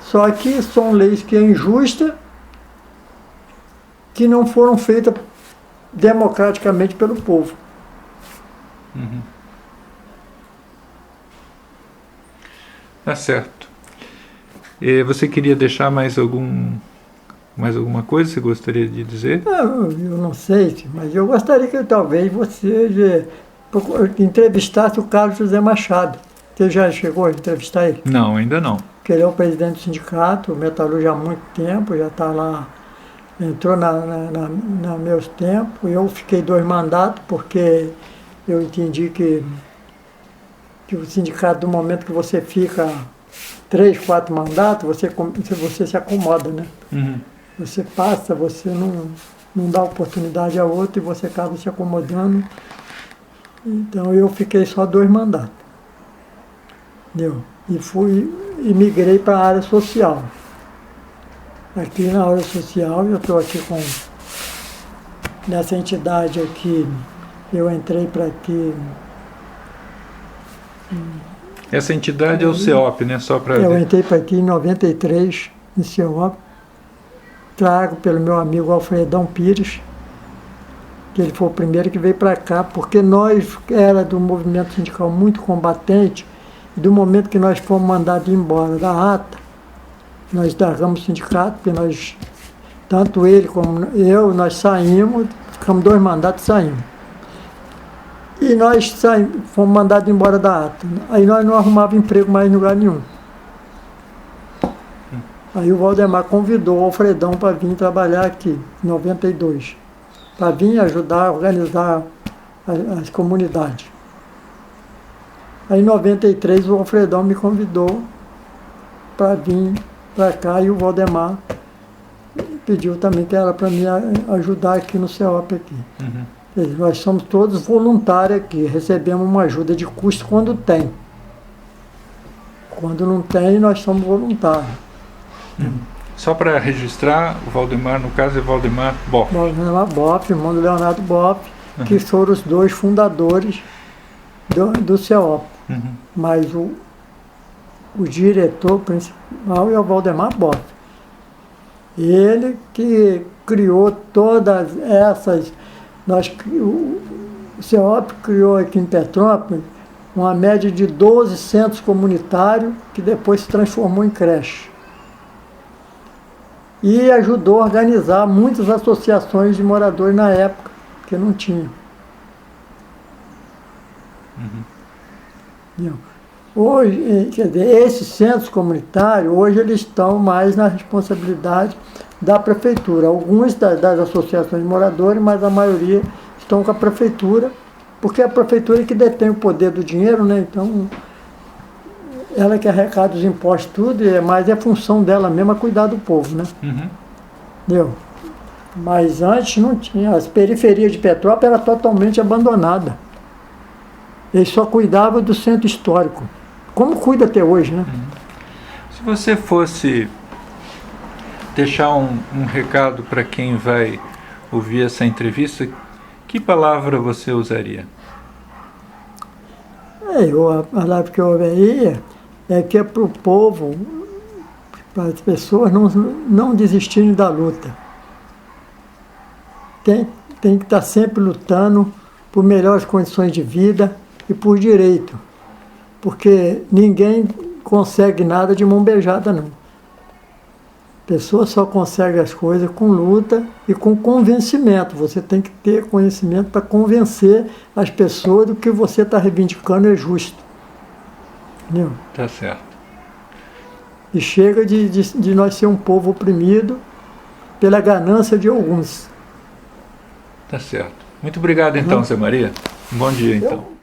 [SPEAKER 2] Só que são leis que é injusta, que não foram feitas democraticamente pelo povo.
[SPEAKER 1] Tá certo. E você queria deixar mais alguma coisa que você gostaria de dizer?
[SPEAKER 2] Eu não sei, mas eu gostaria que talvez você entrevistasse o Carlos José Machado. Você já chegou a entrevistar ele?
[SPEAKER 1] Não, ainda não.
[SPEAKER 2] Porque ele é o presidente do sindicato, metalúrgico há muito tempo, já está lá, entrou nos meus tempos. Eu fiquei 2 mandatos porque eu entendi que o sindicato, do momento que você fica 3, 4 mandatos, você se acomoda, né? Você passa, você não dá oportunidade a outro e você acaba se acomodando. Então eu fiquei só 2 mandatos. Entendeu? E migrei para a área social. Aqui na área social, eu estou aqui nessa entidade aqui, eu entrei para aqui.
[SPEAKER 1] Essa entidade é o CEOP, né? Só para
[SPEAKER 2] eu entrei para aqui em 93, no CEOP. Trago pelo meu amigo Alfredão Pires, que ele foi o primeiro que veio para cá, porque nós era do movimento sindical muito combatente, e do momento que nós fomos mandados embora da ATA, nós largamos o sindicato, porque tanto ele como eu, nós saímos, ficamos 2 mandatos e saímos. E nós fomos mandados embora da ATA. Aí nós não arrumávamos emprego mais em lugar nenhum. Aí o Valdemar convidou o Alfredão para vir trabalhar aqui, em 92. Para vir ajudar a organizar as comunidades. Aí em 93 o Alfredão me convidou para vir para cá e o Valdemar pediu também que era para me ajudar aqui no CEOP aqui. Uhum. Nós somos todos voluntários aqui, recebemos uma ajuda de custo quando tem. Quando não tem, nós somos voluntários.
[SPEAKER 1] Uhum. Só para registrar, o Valdemar, no caso, é Valdemar Boff.
[SPEAKER 2] Valdemar Boff, irmão do Leonardo Boff, uhum, que foram os dois fundadores do CEOP. Uhum. Mas o diretor principal é o Valdemar Boff. Ele que criou todas essas... o CEOP criou aqui em Petrópolis uma média de 12 centros comunitários que depois se transformou em creche. E ajudou a organizar muitas associações de moradores na época, que não tinham. Uhum. Hoje, quer dizer, esses centros comunitários, hoje eles estão mais na responsabilidade da prefeitura. Alguns das associações de moradores, mas a maioria estão com a prefeitura, porque é a prefeitura que detém o poder do dinheiro, né? Então, ela que arrecada os impostos tudo, mas é função dela mesma cuidar do povo, né? Uhum. Entendeu? Mas antes não tinha. As periferias de Petrópolis eram totalmente abandonadas. Eles só cuidavam do centro histórico. Como cuida até hoje, né? Uhum.
[SPEAKER 1] Se você fosse deixar um recado para quem vai ouvir essa entrevista, que palavra você usaria?
[SPEAKER 2] A palavra que eu usaria é que é para o povo, para as pessoas não desistirem da luta. Tem que estar sempre lutando por melhores condições de vida e por direito. Porque ninguém consegue nada de mão beijada, não. A pessoa só consegue as coisas com luta e com convencimento. Você tem que ter conhecimento para convencer as pessoas do que você está reivindicando é justo. Entendeu?
[SPEAKER 1] Tá certo.
[SPEAKER 2] E chega de nós ser um povo oprimido pela ganância de alguns.
[SPEAKER 1] Tá certo. Muito obrigado então, Zé Maria. Um bom dia então.